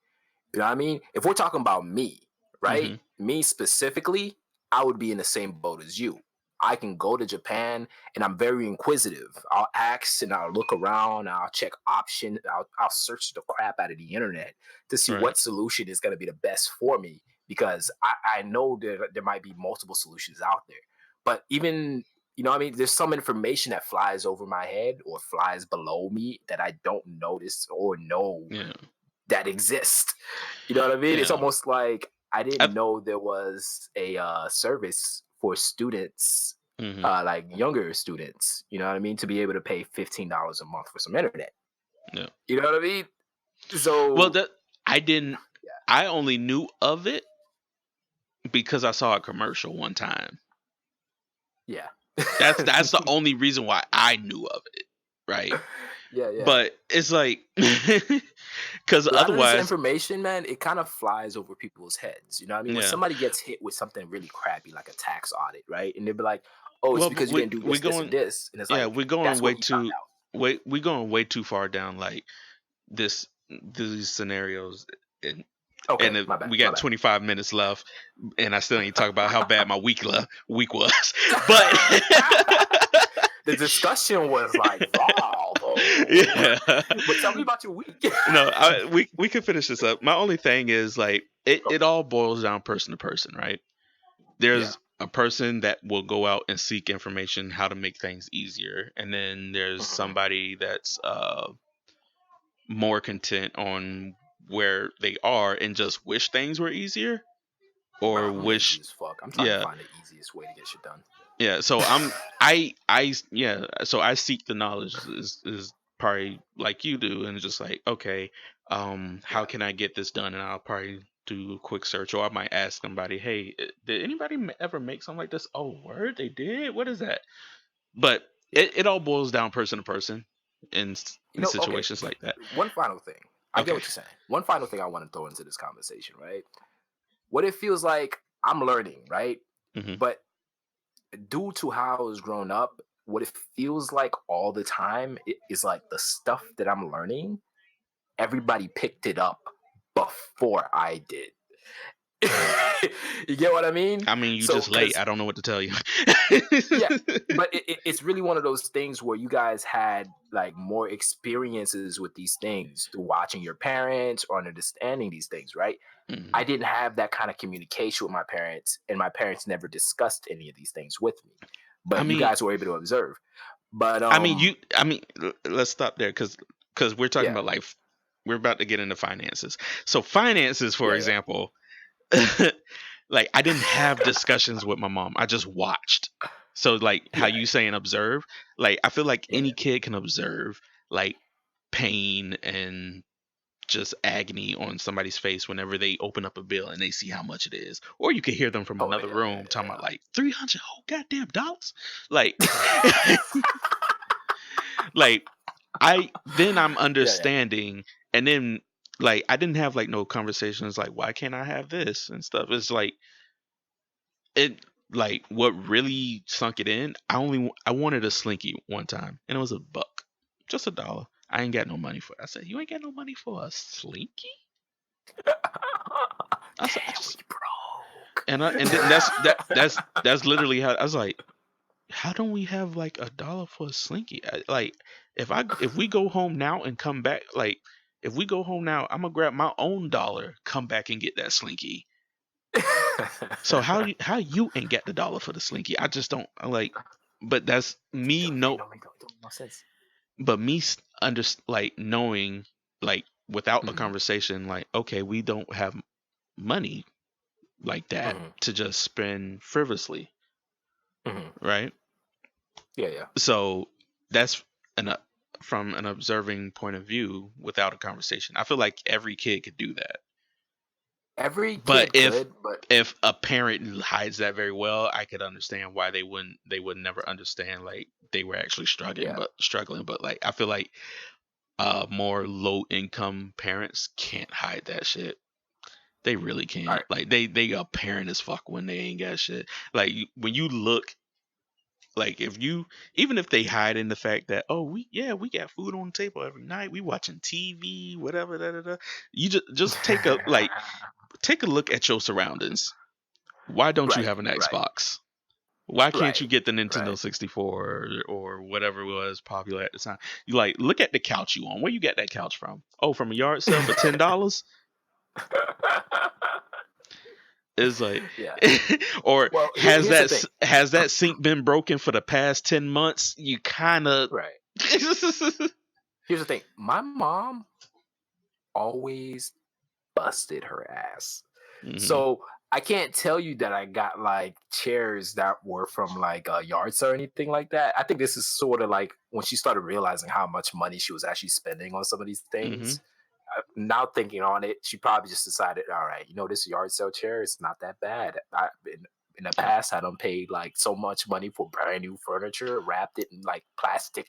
You know what I mean? If we're talking about me, right? Hmm. Me specifically, I would be in the same boat as you. I can go to Japan and I'm very inquisitive. I'll ask and I'll look around, I'll check options, I'll search the crap out of the internet to see Right. what solution is going to be the best for me, because I know there might be multiple solutions out there. But even, you know what I mean, there's some information that flies over my head or flies below me that I don't notice or know Yeah. that exist. You know what I mean? It's Yeah. almost like I I. didn't know there was a service for students, Hmm. like younger students. You know what I mean? To be able to pay $15 a month for some internet. Yeah. You know what I mean? Well, So that I didn't. yeah, I only knew of it because I saw a commercial one time. yeah, That's the only reason why I knew of it, right? Yeah. But it's like, because A lot of this otherwise, information, man, it kind of flies over people's heads. You know what I mean? When yeah. somebody gets hit with something really crappy, like a tax audit, right? And they'll be like, "Oh, it's Well, because you didn't do we this, this, and going, this," and it's yeah, like, we're going "That's way what we found too, out." we going way too far down like this these scenarios, and Okay, if my bad, we my got bad. 25 minutes left, and I still need to talk about how bad my week was, but The discussion was like raw, though. yeah. But tell me about your week. No, we can finish this up. My only thing is like it all boils down person to person, right? Yeah. There's a person that will go out and seek information how to make things easier, and then there's Mhm. somebody that's more content on where they are and just wish things were easier, Bro, or I'm lazy wish, as fuck. I'm trying to yeah. find the easiest way to get shit done. Yeah, so yeah, so I seek the knowledge is probably like you do, and it's just like, okay, how Yeah. can I get this done? And I'll probably do a quick search, or I might ask somebody, hey, did anybody ever make something like this? Oh, word, they did. What is that? But Yeah. it all boils down person to person in Okay. situations like that. One final thing. I get Okay. what you're saying. One final thing I want to throw into this conversation, right? What it feels like I'm learning, right? Hmm. But due to how I was grown up, what it feels like all the time is like the stuff that I'm learning, everybody picked it up before I did. You get what I mean? I mean, you So, just late. because I don't know what to tell you. yeah, but it's really one of those things where you guys had like more experiences with these things through watching your parents or understanding these things, right? I Mhm. didn't have that kind of communication with my parents, and my parents never discussed any of these things with me. I But you mean, guys were able to observe. But let's stop there because we're talking yeah, about like we're about to get into finances. So finances, for yeah, example, like I didn't have discussions with my mom. I just watched. So like how yeah, you say and observe, like I feel like yeah, any kid can observe like pain and just agony on somebody's face whenever they open up a bill and they see how much it is. Or you could hear them from oh another room talking about like 300 whole goddamn dollars. Like yeah, like I'm yeah, yeah. understanding, and then like I didn't have like no conversations like why can't I have this and stuff. It's like it like what really sunk it in. I wanted a slinky one time and it was $1, just $1. I ain't got no money for it. I said, you ain't got no money for a slinky? I said, I Damn, we just broke. and then that's literally how I was like, how don't we have like $1 for a slinky? Like if we go home now and come back, like if we go home now, I'm gonna grab my own dollar, come back and get that slinky. So how you ain't get the dollar for the slinky? I just don't like. But that's me no. It don't make no sense. But under like knowing like without a Hmm. conversation, like okay, we don't have money like that Hmm. to just spend frivolously, Hmm. right? Yeah, yeah. So that's an from an observing point of view without a conversation. I feel like every kid could do that. Every But kid could, but if a parent hides that very well, I could understand why they would never understand like they were actually yeah. struggling. But like I feel like more low income parents can't hide that shit. They really All can't. right. Like they a parent as fuck when they ain't got shit. Like when you look, like if you, even if they hide in the fact that, oh, we got food on the table every night, we watching TV, whatever, da, da, da. You just take a look at your surroundings. Why don't you Right, have an right, Xbox? Why can't you right, get the right. Nintendo 64 or whatever was popular at the time? You like look at the couch you on. Where you get that couch from? Oh, from a yard sale for $10? It's like, Yeah. or Well, here's the thing. has that sink been broken for the past 10 months? You kind of. Right. Here's the thing. My mom always busted her ass. Hmm. So I can't tell you that I got like chairs that were from like a yard sale or anything like that. I think this is sort of like when she started realizing how much money she was actually spending on some of these Hmm. things. Now thinking on it, she probably just decided, all right, this yard sale chair is not that bad. In the past, I don't paid like so much money for brand new furniture, wrapped it in like plastic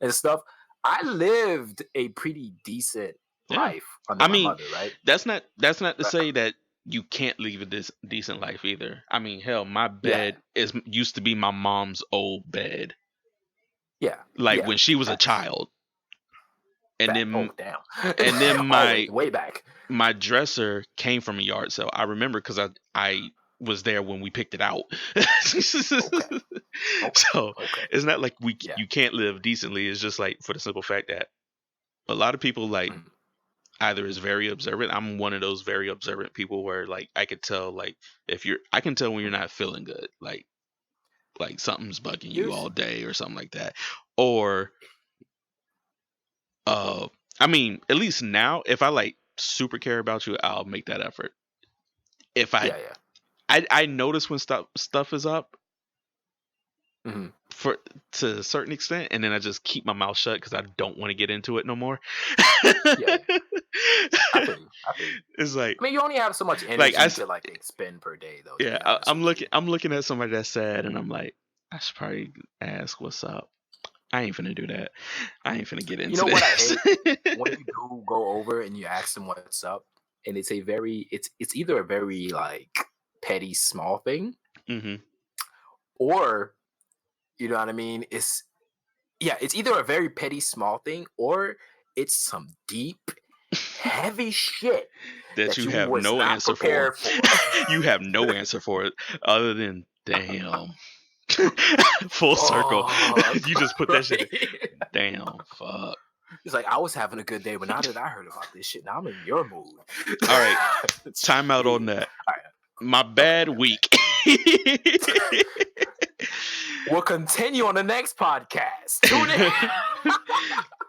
and stuff. I lived a pretty decent life under I my mean, mother, right? that's not to say that you can't live a decent life either. I mean, hell, my Yeah, bed used to be my mom's old bed, yeah, like yeah. when she was a Facts. child, and Oh, then damn. my Way back. my dresser came from a yard sale. I remember because I was there when we picked it out. Okay. So Okay. it's not like Yeah. you can't live decently. It's just like for the simple fact that a lot of people like Mhm. either is very observant. I'm one of those very observant people where like I could tell like I can tell when you're not feeling good, like something's bugging you Here's all day or something like that. Or uh I mean, at least now if I like super care about you, I'll make that effort. If yeah, yeah. I notice when stuff is up Hmm. for to a certain extent, and then I just keep my mouth shut because I don't want to get into it no more. Yeah, yeah. I feel you. It's I mean, you only have so much like energy to like expend per day, though. To yeah, be honest with you. I'm looking at somebody that's sad, and I'm like, I should probably ask what's up. I ain't finna do that. I ain't finna get You into know what I this. hate when you do go over and you ask them what's up, and it's it's either a very like petty small thing, Hmm. or you know what I mean. It's either a very petty small thing, or it's some deep, heavy shit That that you you have was no not answer for. prepared for. You have no answer for it other than damn. Full circle. Fuck. You just put that shit in. Right? Damn, fuck. It's like I was having a good day, but now that I heard about this shit, now I'm in your mood. All right, time out on Shit. that. All right. My bad Okay. week. We'll continue on the next podcast. Tune in.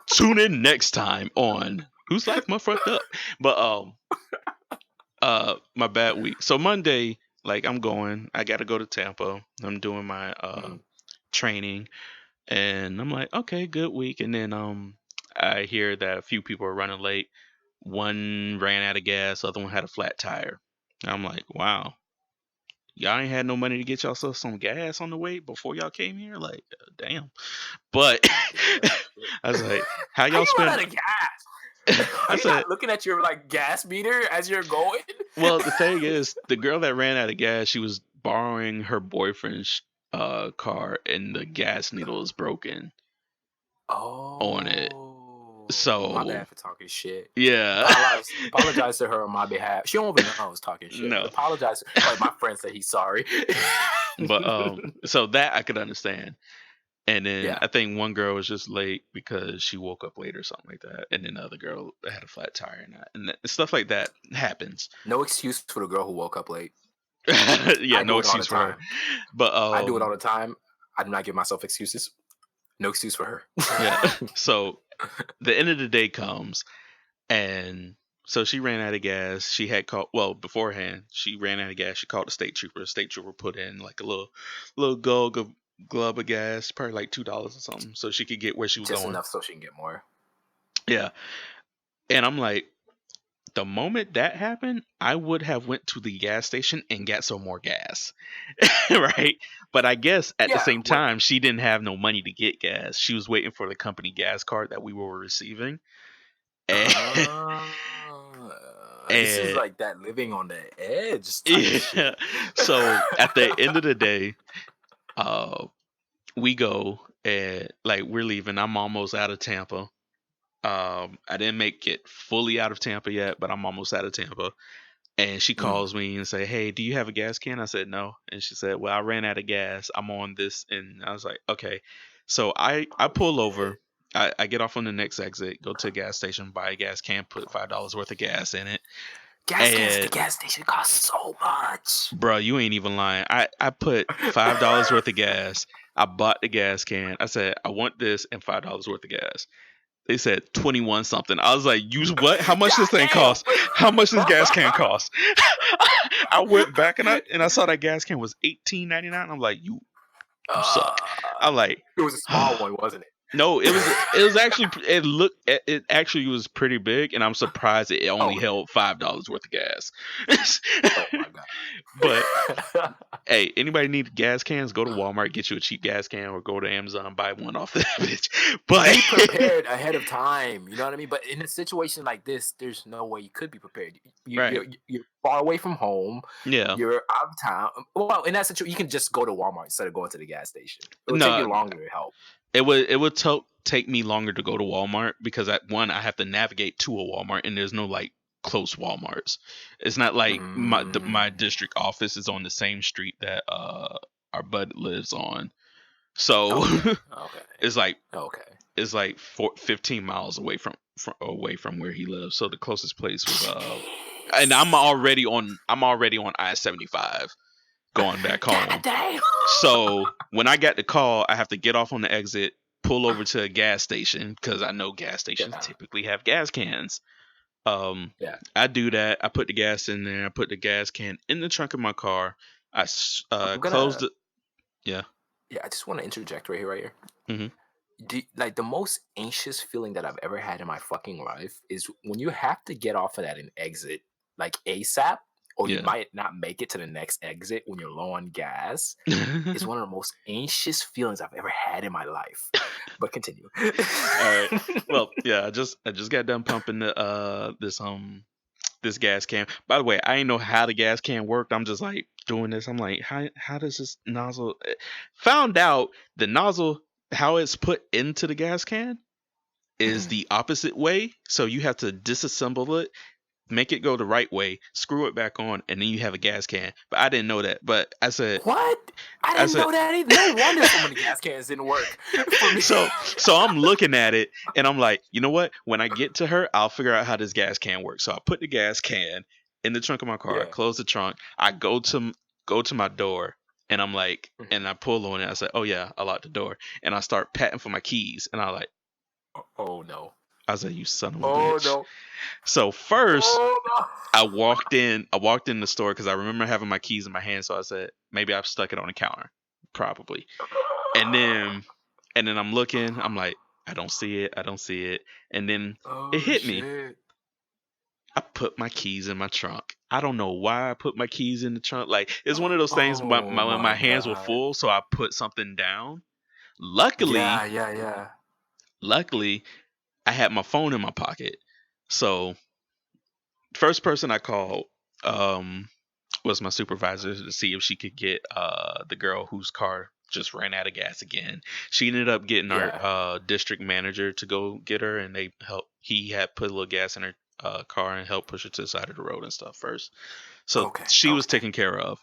Tune in next time on Whose Life My Fucked Up. But my bad week. So Monday, like I gotta go to Tampa. I'm doing my Mhm. training, and I'm like, okay, good week. And then I hear that a few people are running late. One ran out of gas, other one had a flat tire. I'm like, wow, y'all ain't had no money to get y'all some gas on the way before y'all came here. Like, damn. But Yeah. I was like, how How y'all you run spend? out of gas? I Are you said, not looking at your like gas meter as you're going? well, the thing is, the girl that ran out of gas, she was borrowing her boyfriend's car, and the gas needle is broken on it. Oh, my So bad for talking shit. yeah, Apologize to her on my behalf. She don't even know I was talking shit, but no, apologize. Like my friend said, he's sorry. but so that I could understand. And then Yeah, I think one girl was just late because she woke up late or something like that, and then the other girl had a flat tire, and stuff like that happens. no excuse for the girl who woke up late. Yeah, I no do it all the excuse for her. time. But I do it all the time. I do not give myself excuses. No excuse for her. yeah. So the end of the day comes, and so she ran out of gas. She had called, well, beforehand she ran out of gas. She called the state trooper. The state trooper put in like a little glove of gas, probably like $2 or something, so she could get where she was Just going. enough so she can get more. Yeah, and I'm like, the moment that happened, I would have went to the gas station and got some more gas, right? But I guess at the Yeah. same time, she didn't have no money to get gas. She was waiting for the company gas card that we were receiving, and, This is and like that living on the edge type yeah. shit. So at the end of the day, uh, we go and like we're leaving. I'm almost out of Tampa. I didn't make it fully out of Tampa yet, but I'm almost out of Tampa. And she Mm. calls me and say, "Hey, do you have a gas can?" I said, "No." And she said, "Well, I ran out of gas. I'm on this." And I was like, "Okay." So I Oh pull over. shit. I get off on the next exit, go to a gas station, buy a gas can, put $5 worth of gas in it. Gas cans at the And gas station cost so much. bro, you ain't even lying. I put $5 worth of gas. I bought the gas can. I said, "I want this and $5 worth of gas." They said 21 something. I was like, "Use what? How much this God thing damn. cost? How much this gas can cost?" I went back and I saw that gas can was $18.99. I'm like, you suck. I'm like, It was a small one, wasn't it? no, it was actually it actually was pretty big, and I'm surprised it only Oh, held $5 worth of gas. oh my god. But Hey, anybody need gas cans? Go to Walmart, get you a cheap gas can, or go to Amazon, buy one off that bitch. But Be prepared ahead of time. You know what I mean? But in a situation like this, there's no way you could be prepared. right, You're far away from home. yeah, You're out of town. Well, in that situation, you can just go to Walmart instead of going to the gas station. It would take no, you longer to help. it would take me longer to go to Walmart because at one I have to navigate to a Walmart and there's no like close Walmarts. It's not like my Mm, district office is on the same street that our bud lives on. So okay. Okay. it's like Okay. it's like 15 miles away from where he lives. So the closest place was and I'm already on I-75 going back God home. damn. So when I got the call, I have to get off on the exit, pull over to a gas station because I know gas stations Yeah. typically have gas cans. Um, Yeah. I do that. I put the gas in there. I put the gas can in the trunk of my car. I I'm closed gonna. it. Yeah. Yeah. I just want to interject right here. Hmm. Like the most anxious feeling that I've ever had in my fucking life is when you have to get off of that and exit like ASAP, or you Yeah. might not make it to the next exit when you're low on gas. Is one of the most anxious feelings I've ever had in my life. But continue. All right. Well, yeah. I just got done pumping this gas can. By the way, I didn't know how the gas can worked. I'm just like doing this. I'm like, how does this nozzle? Found out the nozzle how it's put into the gas can is the opposite way. So you have to disassemble it, make it go the right way, screw it back on, and then you have a gas can. But I didn't know that. But I said, What? I I didn't said, know that either. No wonder so many gas cans didn't work for me. so I'm looking at it and I'm like, you know what? When I get to her, I'll figure out how this gas can works. So I put the gas can in the trunk of my car. I Yeah. close the trunk. I go to my door and I'm like, Mhm. and I pull on it. I say, oh yeah, I locked the door. And I start patting for my keys. And Oh no. I was like, you son of a Oh bitch. no. So first Oh no. I walked in the store because I remember having my keys in my hand. So I said, maybe I've stuck it on the counter, probably. And then I'm looking. I'm like, I don't see it. I don't see it. And then it Oh hit me. shit. I put my keys in my trunk. I don't know why I put my keys in the trunk. Like it's one of those things. Oh My my hands were god. full, so I put something down. Yeah, Luckily, yeah, yeah. luckily, I had my phone in my pocket. So first person I called um, was my supervisor to see if she could get the girl whose car just ran out of gas again. She ended up getting our Yeah. district manager to go get her, and he had put a little gas in her car and helped push her to the side of the road and stuff first. So Okay. she was Okay. taken care of.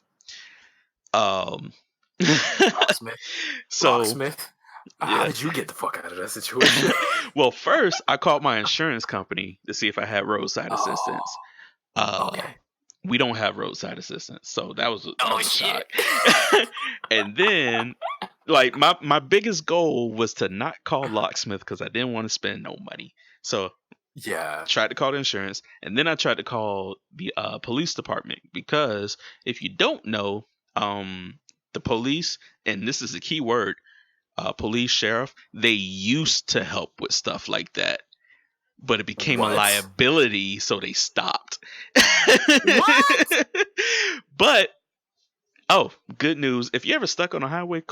Um, Locksmith. so Locksmith. How yeah. did you get the fuck out of that situation? Well, first I called my insurance company to see if I had roadside Oh. assistance. Uh, Okay. we don't have roadside assistance, so that was Oh a shock. shit. And then, like my biggest goal was to not call Locksmith because I didn't want to spend no money. So Yeah. tried to call the insurance, and then I tried to call the police department because if you don't know, the police, and this is a key word, police, sheriff, they used to help with stuff like that, but it became a What? liability, so they stopped. What? But oh, good news! If you ever stuck on a highway,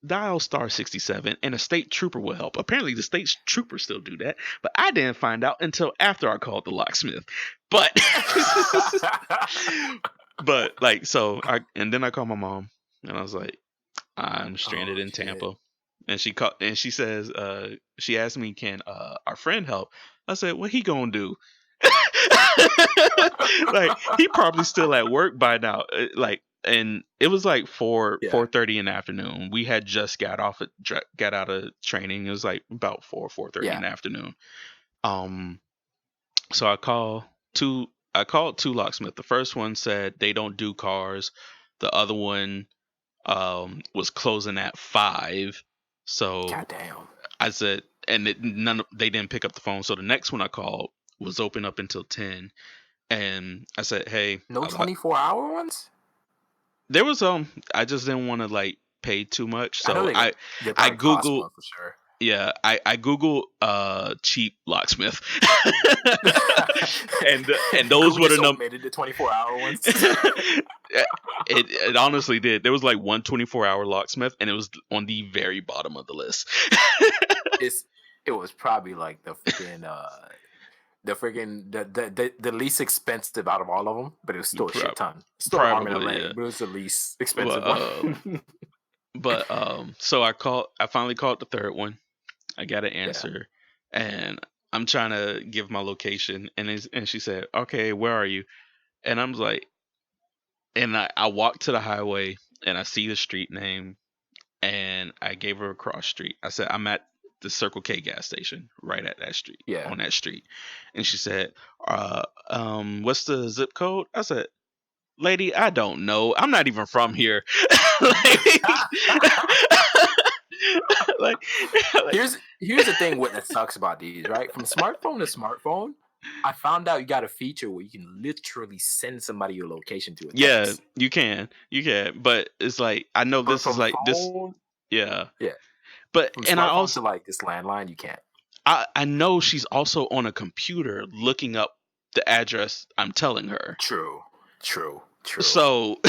dial *67, and a state trooper will help. Apparently, the state troopers still do that, but I didn't find out until after I called the locksmith. But like and then I called my mom, and I was like, I'm stranded Oh in shit. Tampa. And she says, she asked me, can our friend help? I said, what he gonna do? Like he probably still at work by now. Like, and it was like Yeah. 4:30 in the afternoon. We had just got out of training. It was like about 4:30 in Yeah. the afternoon. Um, so I called two locksmith. The first one said they don't do cars. The other one was closing at 5. So God damn. I said, and they didn't pick up the phone. So the next one I called was open up until 10, and I said, hey, No 24-hour ones? there was I just didn't want to like pay too much, I know so they I they I probably cost googled more for sure. Yeah, I Google cheap locksmith, and those Google were the just numbers. omitted the 24-hour ones. It honestly did. There was like one 24-hour locksmith, and it was on the very bottom of the list. It was probably like the least expensive out of all of them, but it was still a shit ton. Still an arm and a Probably, leg, yeah. but it was the least expensive But one. so I finally called the third one. I got an Yeah. answer, and I'm trying to give my location, and she said, "Okay, where are you?" And I'm like, and I walked to the highway, and I see the street name, and I gave her a cross street. I said, "I'm at the Circle K gas station, right at that street, Yeah. on that street." And she said, "What's the zip code?" I said, "Lady, I don't know. I'm not even from here." like, Here's the thing what that sucks about these, right? From smartphone to smartphone, I found out you got a feature where you can literally send somebody your location to a text. yeah, you can, but it's like I know But this is from like this, phone, yeah. yeah. But From and I smartphone also to like this landline, you can't. I know she's also on a computer looking up the address I'm telling her. True. So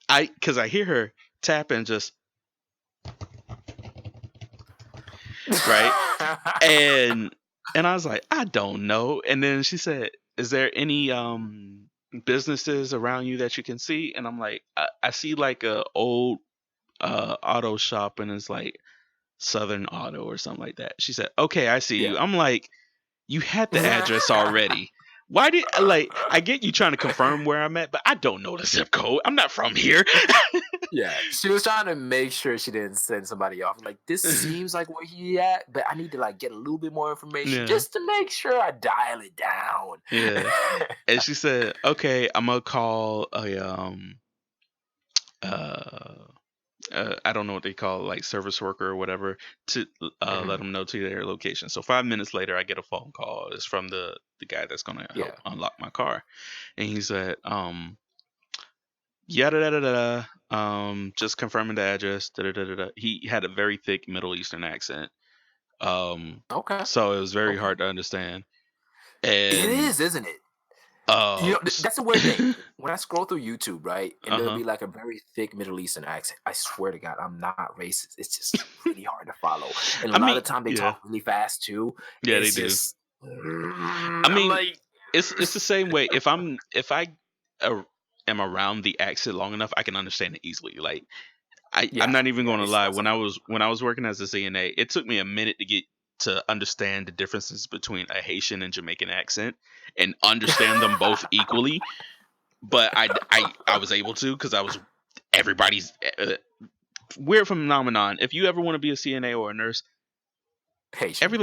because I hear her tap and just right, and I was like, I don't know. And then she said, "Is there any businesses around you that you can see?" And I'm like, I see like a old auto shop, and it's like Southern Auto or something like that. She said, "Okay, I see you." Yeah. I'm like, "You had the address already. Why did like I get you trying to confirm where I'm at, but I don't know the zip code. I'm not from here." Yeah, she was trying to make sure she didn't send somebody off. Like, this seems like where he at, but I need to like get a little bit more information Yeah. just to make sure I dial it down. Yeah. And she said, "Okay, I'm gonna call a I don't know what they call it, like service worker or whatever, to let them know to their location." So 5 minutes later, I get a phone call. It's from the guy that's gonna help Yeah. unlock my car, and he said, yada da da da. Just confirming the address. Da, da, da, da, da. He had a very thick Middle Eastern accent. Okay. So it was very Okay. hard to understand. It And is, isn't it? That's a weird thing. When I scroll through YouTube, right, and there'll uh-huh. be like a very thick Middle Eastern accent. I swear to God, I'm not racist. It's just really hard to follow, and a I lot mean, of the time they yeah, talk really fast too. yeah, they It's do. just, I I'm mean, like, it's the same way. If I am around the accent long enough, I can understand it easily. Like I'm yeah, not even going to it's lie. not something. When I was working as a CNA, it took me a minute to get to understand the differences between a Haitian and Jamaican accent and understand them both equally. But I was able to because I was everybody's weird phenomenon. If you ever want to be a CNA or a nurse, Haitian. every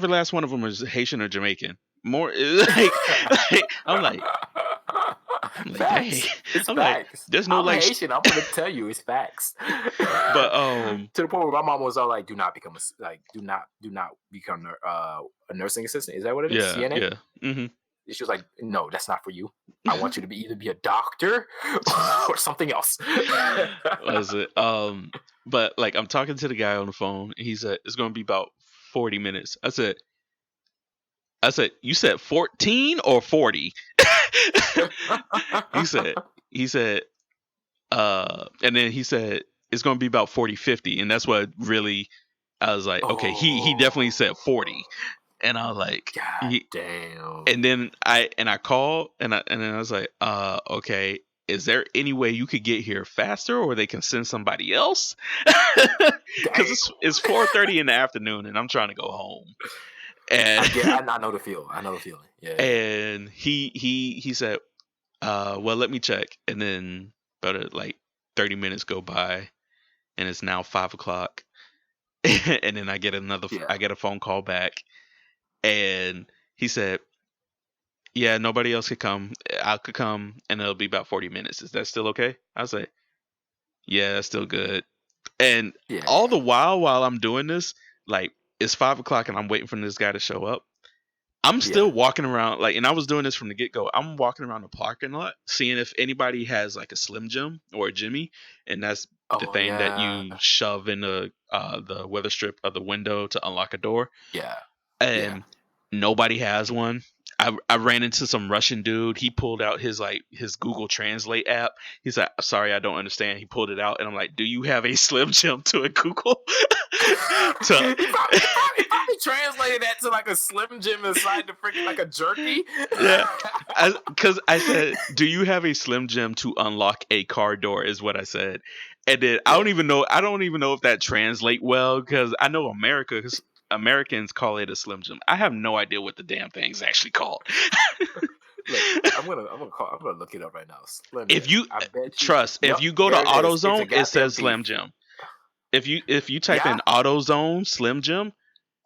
last one of them is Haitian or Jamaican. More like I'm like dang. Facts. It's I'm like, facts. there's no I'm like, Haitian. I'm gonna tell you, it's facts. but To the point where my mom was all like, "Do not become do not become a nursing assistant." Is that what it is? yeah, CNA? yeah, mm-hmm. She was like, "No, that's not for you. I want you to either be a doctor or something else." Was it? But like, I'm talking to the guy on the phone. And he said it's gonna be about 40 minutes. I said, you said 14 or 40? he said, he said, and then he said it's gonna be about 40, 50, and that's what really. I was like, okay, he definitely said 40, and I was like, God damn. and then I called and then I was like, okay, is there any way you could get here faster or they can send somebody else? Because it's 4:30 in the afternoon and I'm trying to go home. And I know the feel. I know the feeling. Yeah. and he said, well, let me check. And then about like 30 minutes go by and it's now 5 o'clock. And then I get a phone call back and he said, yeah, nobody else could come. I could come, and it'll be about 40 minutes. Is that still okay? I was like, yeah, that's still good. And Yeah. all the while I'm doing this, like it's 5 o'clock, and I'm waiting for this guy to show up. I'm still walking around, like, and I was doing this from the get go. I'm walking around the parking lot, seeing if anybody has like a Slim Jim or a Jimmy, and that's the Oh thing that yeah. you shove in the weather strip of the window to unlock a door, Yeah. Yeah. and nobody has one. I ran into some Russian dude. He pulled out his Google Translate app. He's like, "Sorry, I don't understand." He pulled it out, and I'm like, "Do you have a Slim Jim to a Google?" to he probably translated that to like a Slim Jim inside the freaking like a jerky. Yeah, because I said, "Do you have a Slim Jim to unlock a car door?" Is what I said, and then I Yeah. don't even know. I don't even know if that translate well because I know Americans call it a Slim Jim. I have no idea what the damn thing's actually called. Look, I'm gonna look it up right now. Slim If Jim. you I bet you. trust, if Yep, you go to there it is. It's a AutoZone, it goddamn says thief. Slim Jim. If you type Yeah. in AutoZone Slim Jim,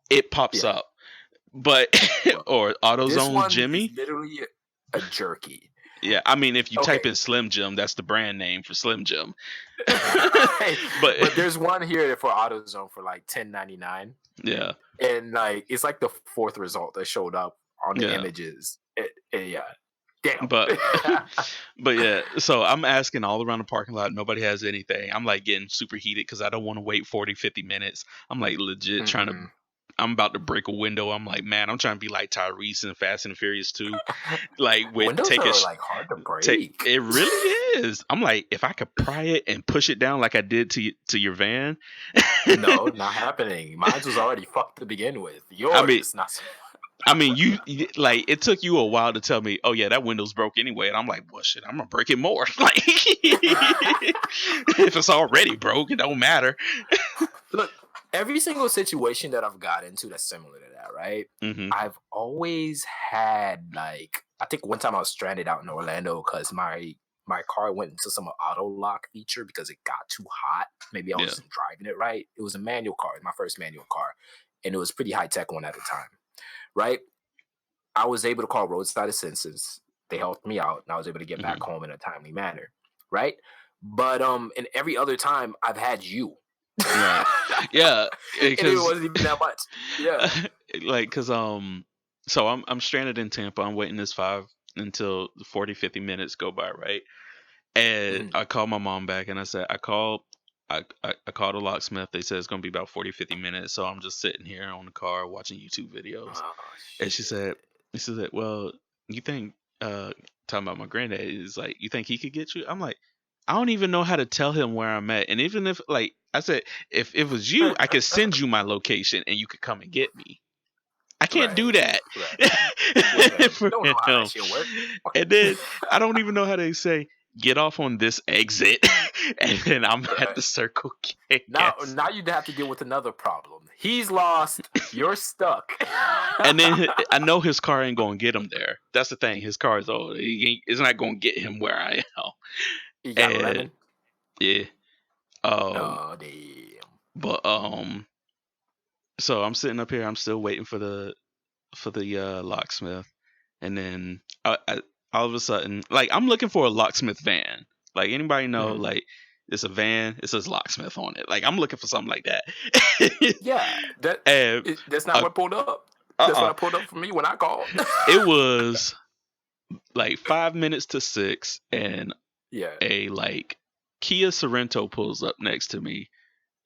it pops Yeah. up. But Well, or this AutoZone one is Jimmy. literally a jerky. Yeah, I mean, if you type Okay. in Slim Jim, that's the brand name for Slim Jim. But But there's one here for AutoZone for like $10.99, yeah, and like it's like the fourth result that showed up on the yeah. images. Yeah, damn. But but yeah, so I'm asking all around the parking lot. Nobody has anything. I'm like getting super heated because I don't want to wait 40, 50 minutes. I'm like legit trying to. Mhm. I'm about to break a window. I'm like, man, I'm trying to be like Tyrese in Fast and Furious 2. Like with Windows are like hard to break. it really is. I'm like, if I could pry it and push it down like I did to your van. No, not happening. Mine was already fucked to begin with. I mean, Yours, not so. like it took you a while to tell me, oh yeah, that window's broke anyway, and I'm like, well shit, I'm gonna break it more. Like if it's already broke, it don't matter. Look, every single situation that I've got into that's similar to that, right? Hmm. I've always had like I think one time I was stranded out in Orlando because my car went into some auto lock feature because it got too hot. Maybe I Yeah. wasn't driving it right. It was a manual car, my first manual car, and it was pretty high tech one at the time, right? I was able to call roadside assistance. They helped me out, and I was able to get back home in a timely manner, right? But in every other time, I've had you. Right. Yeah. And it wasn't even that much. Yeah. Like, cause so I'm stranded in Tampa. I'm waiting this 40, 50 minutes go by, right? And Mhm. I called my mom back and I said, I called a locksmith. They said it's gonna be about 40, 50 minutes. So I'm just sitting here on the car watching YouTube videos. Oh, And she shit. said, well, you think talking about my granddad is like, you think he could get you? I'm like, I don't even know how to tell him where I'm at. And even if like I said, if it was you, I could send you my location and you could come and get me. I can't do Right. that Right. for Don't know how him. that shit works. And then I don't even know how to say get off on this exit, and then I'm at the Circle K. Now you'd have to deal with another problem. He's lost. You're stuck. And then I know his car ain't gonna get him there. That's the thing. His car is old. It's not gonna get him where I am. You got a And lemon? yeah. Oh damn. But so I'm sitting up here. I'm still waiting for the locksmith, and then all of a sudden, like I'm looking for a locksmith van. Like anybody know, Mhm. like it's a van. It says locksmith on it. Like I'm looking for something like that. Yeah, And that's not what pulled up. That's what I pulled up for me when I called. it was like 5 minutes to 6, and Yeah. a like Kia Sorento pulls up next to me.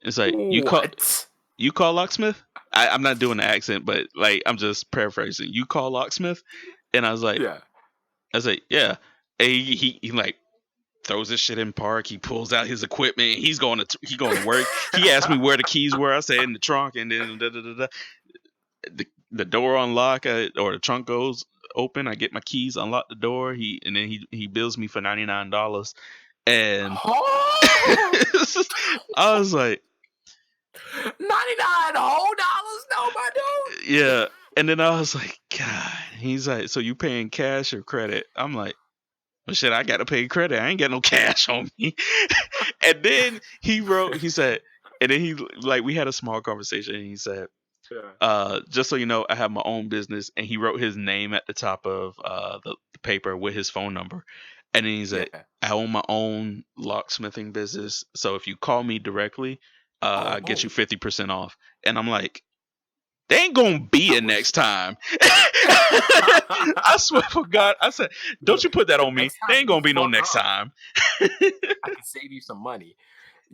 It's like What? you call locksmith. I'm not doing the accent, but like I'm just paraphrasing. You call locksmith, and I was like, Yeah. yeah. And he like throws his shit in park. He pulls out his equipment. He's going to work. He asked me where the keys were. I said in the trunk, and then the door unlock or the trunk goes open. I get my keys, unlock the door. He bills me for $99, and I was like, 99 whole dollars? No, my dude. yeah. And then I was like, God. He's like, so you paying cash or credit? I'm like, well, shit, I got to pay credit. I ain't got no cash on me. And then he said, and then we had a small conversation, and he said, just so you know, I have my own business, and he wrote his name at the top of the paper with his phone number. And then he said, I own my own locksmithing business, so if you call me directly, I'll get you 50% off. And I'm like, they ain't gonna be it next time. I swear for God, I said, don't you put that on me. There ain't gonna be no next time. I can save you some money.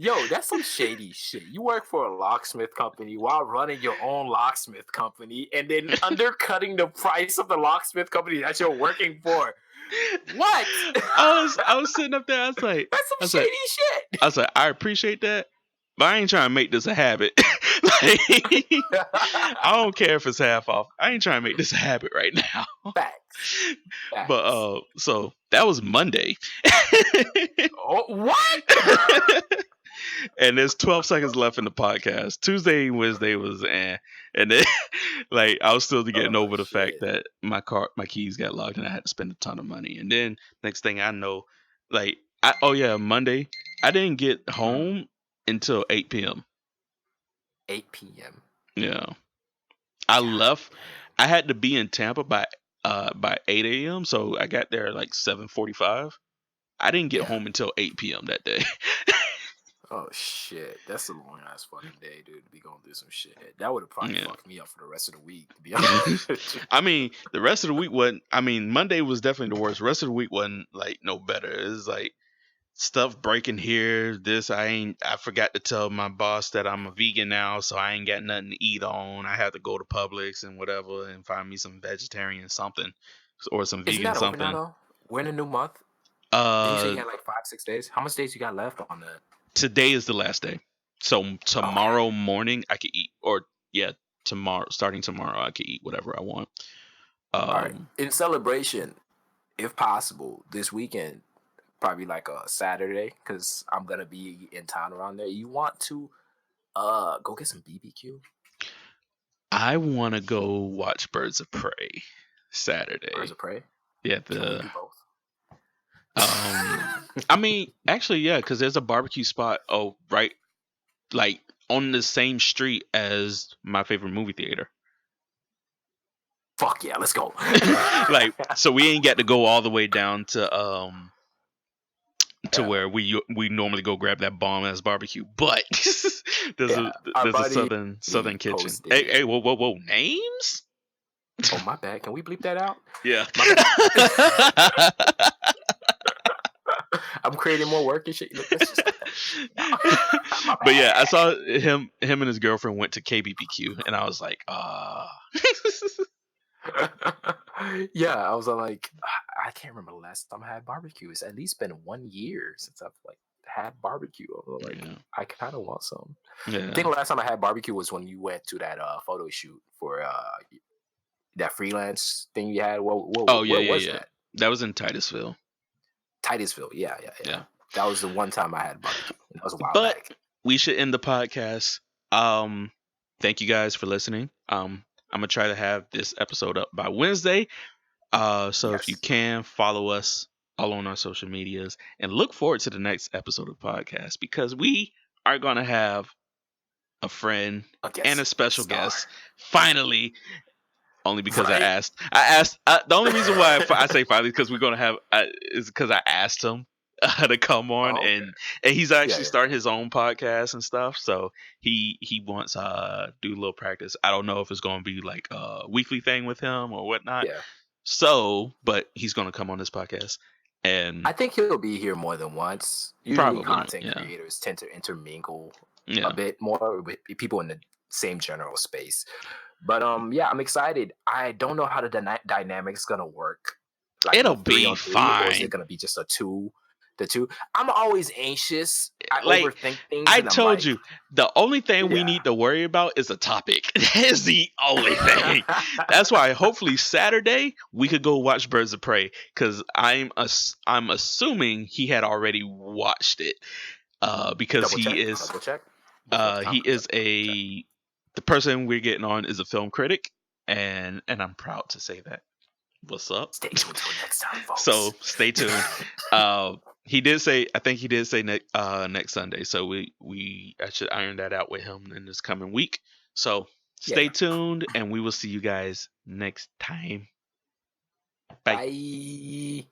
Yo, that's some shady shit. You work for a locksmith company while running your own locksmith company and then undercutting the price of the locksmith company that you're working for. What? I was sitting up there. That's some I was like, shady shit. I was like, I appreciate that, but I ain't trying to make this a habit. Like, I don't care if it's half off. I ain't trying to make this a habit right now. Facts. But so that was Monday. Oh, what? And there's 12 seconds left in the podcast. Tuesday and Wednesday was and then like I was still getting over the fact that my keys got locked and I had to spend a ton of money. And then next thing I know, like Monday, I didn't get home until 8 p.m. 8 p.m. Yeah. I left. I had to be in Tampa by 8 a.m. So I got there like 7:45. I didn't get home until 8 p.m. that day. Oh shit, that's a long ass fucking day, dude. To be going through some shit. That would have probably fucked me up for the rest of the week. To be honest. I mean, the rest of the week wasn't. I mean, Monday was definitely the worst. The rest of the week wasn't like no better. It's like stuff breaking here. I forgot to tell my boss that I'm a vegan now, so I ain't got nothing to eat on. I have to go to Publix and whatever and find me some vegetarian something or some vegan Isn't that something. Over now, though? We're in a new month. Did you say you had like 5-6 days? How much days you got left on that? Today is the last day. So tomorrow morning I could eat, or starting tomorrow I could eat whatever I want. All right. In celebration, if possible, this weekend, probably like a Saturday, because I'm gonna be in town around there. You want to go get some BBQ? I want to go watch Birds of Prey Saturday. Birds of Prey? Yeah. Can we do both? I mean, actually, yeah, because there's a barbecue spot. Oh, right, like on the same street as my favorite movie theater. Fuck yeah, let's go. Like, so we ain't got to go all the way down to where we normally go grab that bomb ass barbecue, but there's a southern kitchen. Hey, whoa, names? Oh, my bad. Can we bleep that out? Yeah. I'm creating more work and shit. Look, just but yeah, I saw him and his girlfriend went to KBBQ, and I was like, yeah, I was like, I can't remember the last time I had barbecue. It's at least been 1 year since I've like had barbecue. I was like, I kind of want some. Yeah. I think the last time I had barbecue was when you went to that photo shoot for that freelance thing you had. What was that? That was in Titusville. Yeah. That was the one time I had barbecue. That was a while back. But we should end the podcast. Thank you guys for listening. I'm gonna try to have this episode up by Wednesday. So if you can follow us all on our social medias and look forward to the next episode of the podcast, because we are gonna have a friend and a special guest finally. Only because I asked. The only reason why I say finally because we're gonna have is because I asked him to come on, and he's actually starting his own podcast and stuff. So he wants to do a little practice. I don't know if it's gonna be like a weekly thing with him or whatnot. Yeah. So, but he's gonna come on this podcast, and I think he'll be here more than once. Usually, content creators tend to intermingle a bit more with people in the same general space. But I'm excited. I don't know how the dynamic's gonna work. Like, it'll be fine. Or is it gonna be just the two? I'm always anxious. I overthink things. I told you, the only thing we need to worry about is a topic. That is the only thing. That's why hopefully Saturday we could go watch Birds of Prey, because I'm assuming he had already watched it. Because the person we're getting on is a film critic, and I'm proud to say that. What's up? Stay tuned until next time, folks. So stay tuned. I think he did say next Sunday. So I should iron that out with him in this coming week. So stay tuned, and we will see you guys next time. Bye.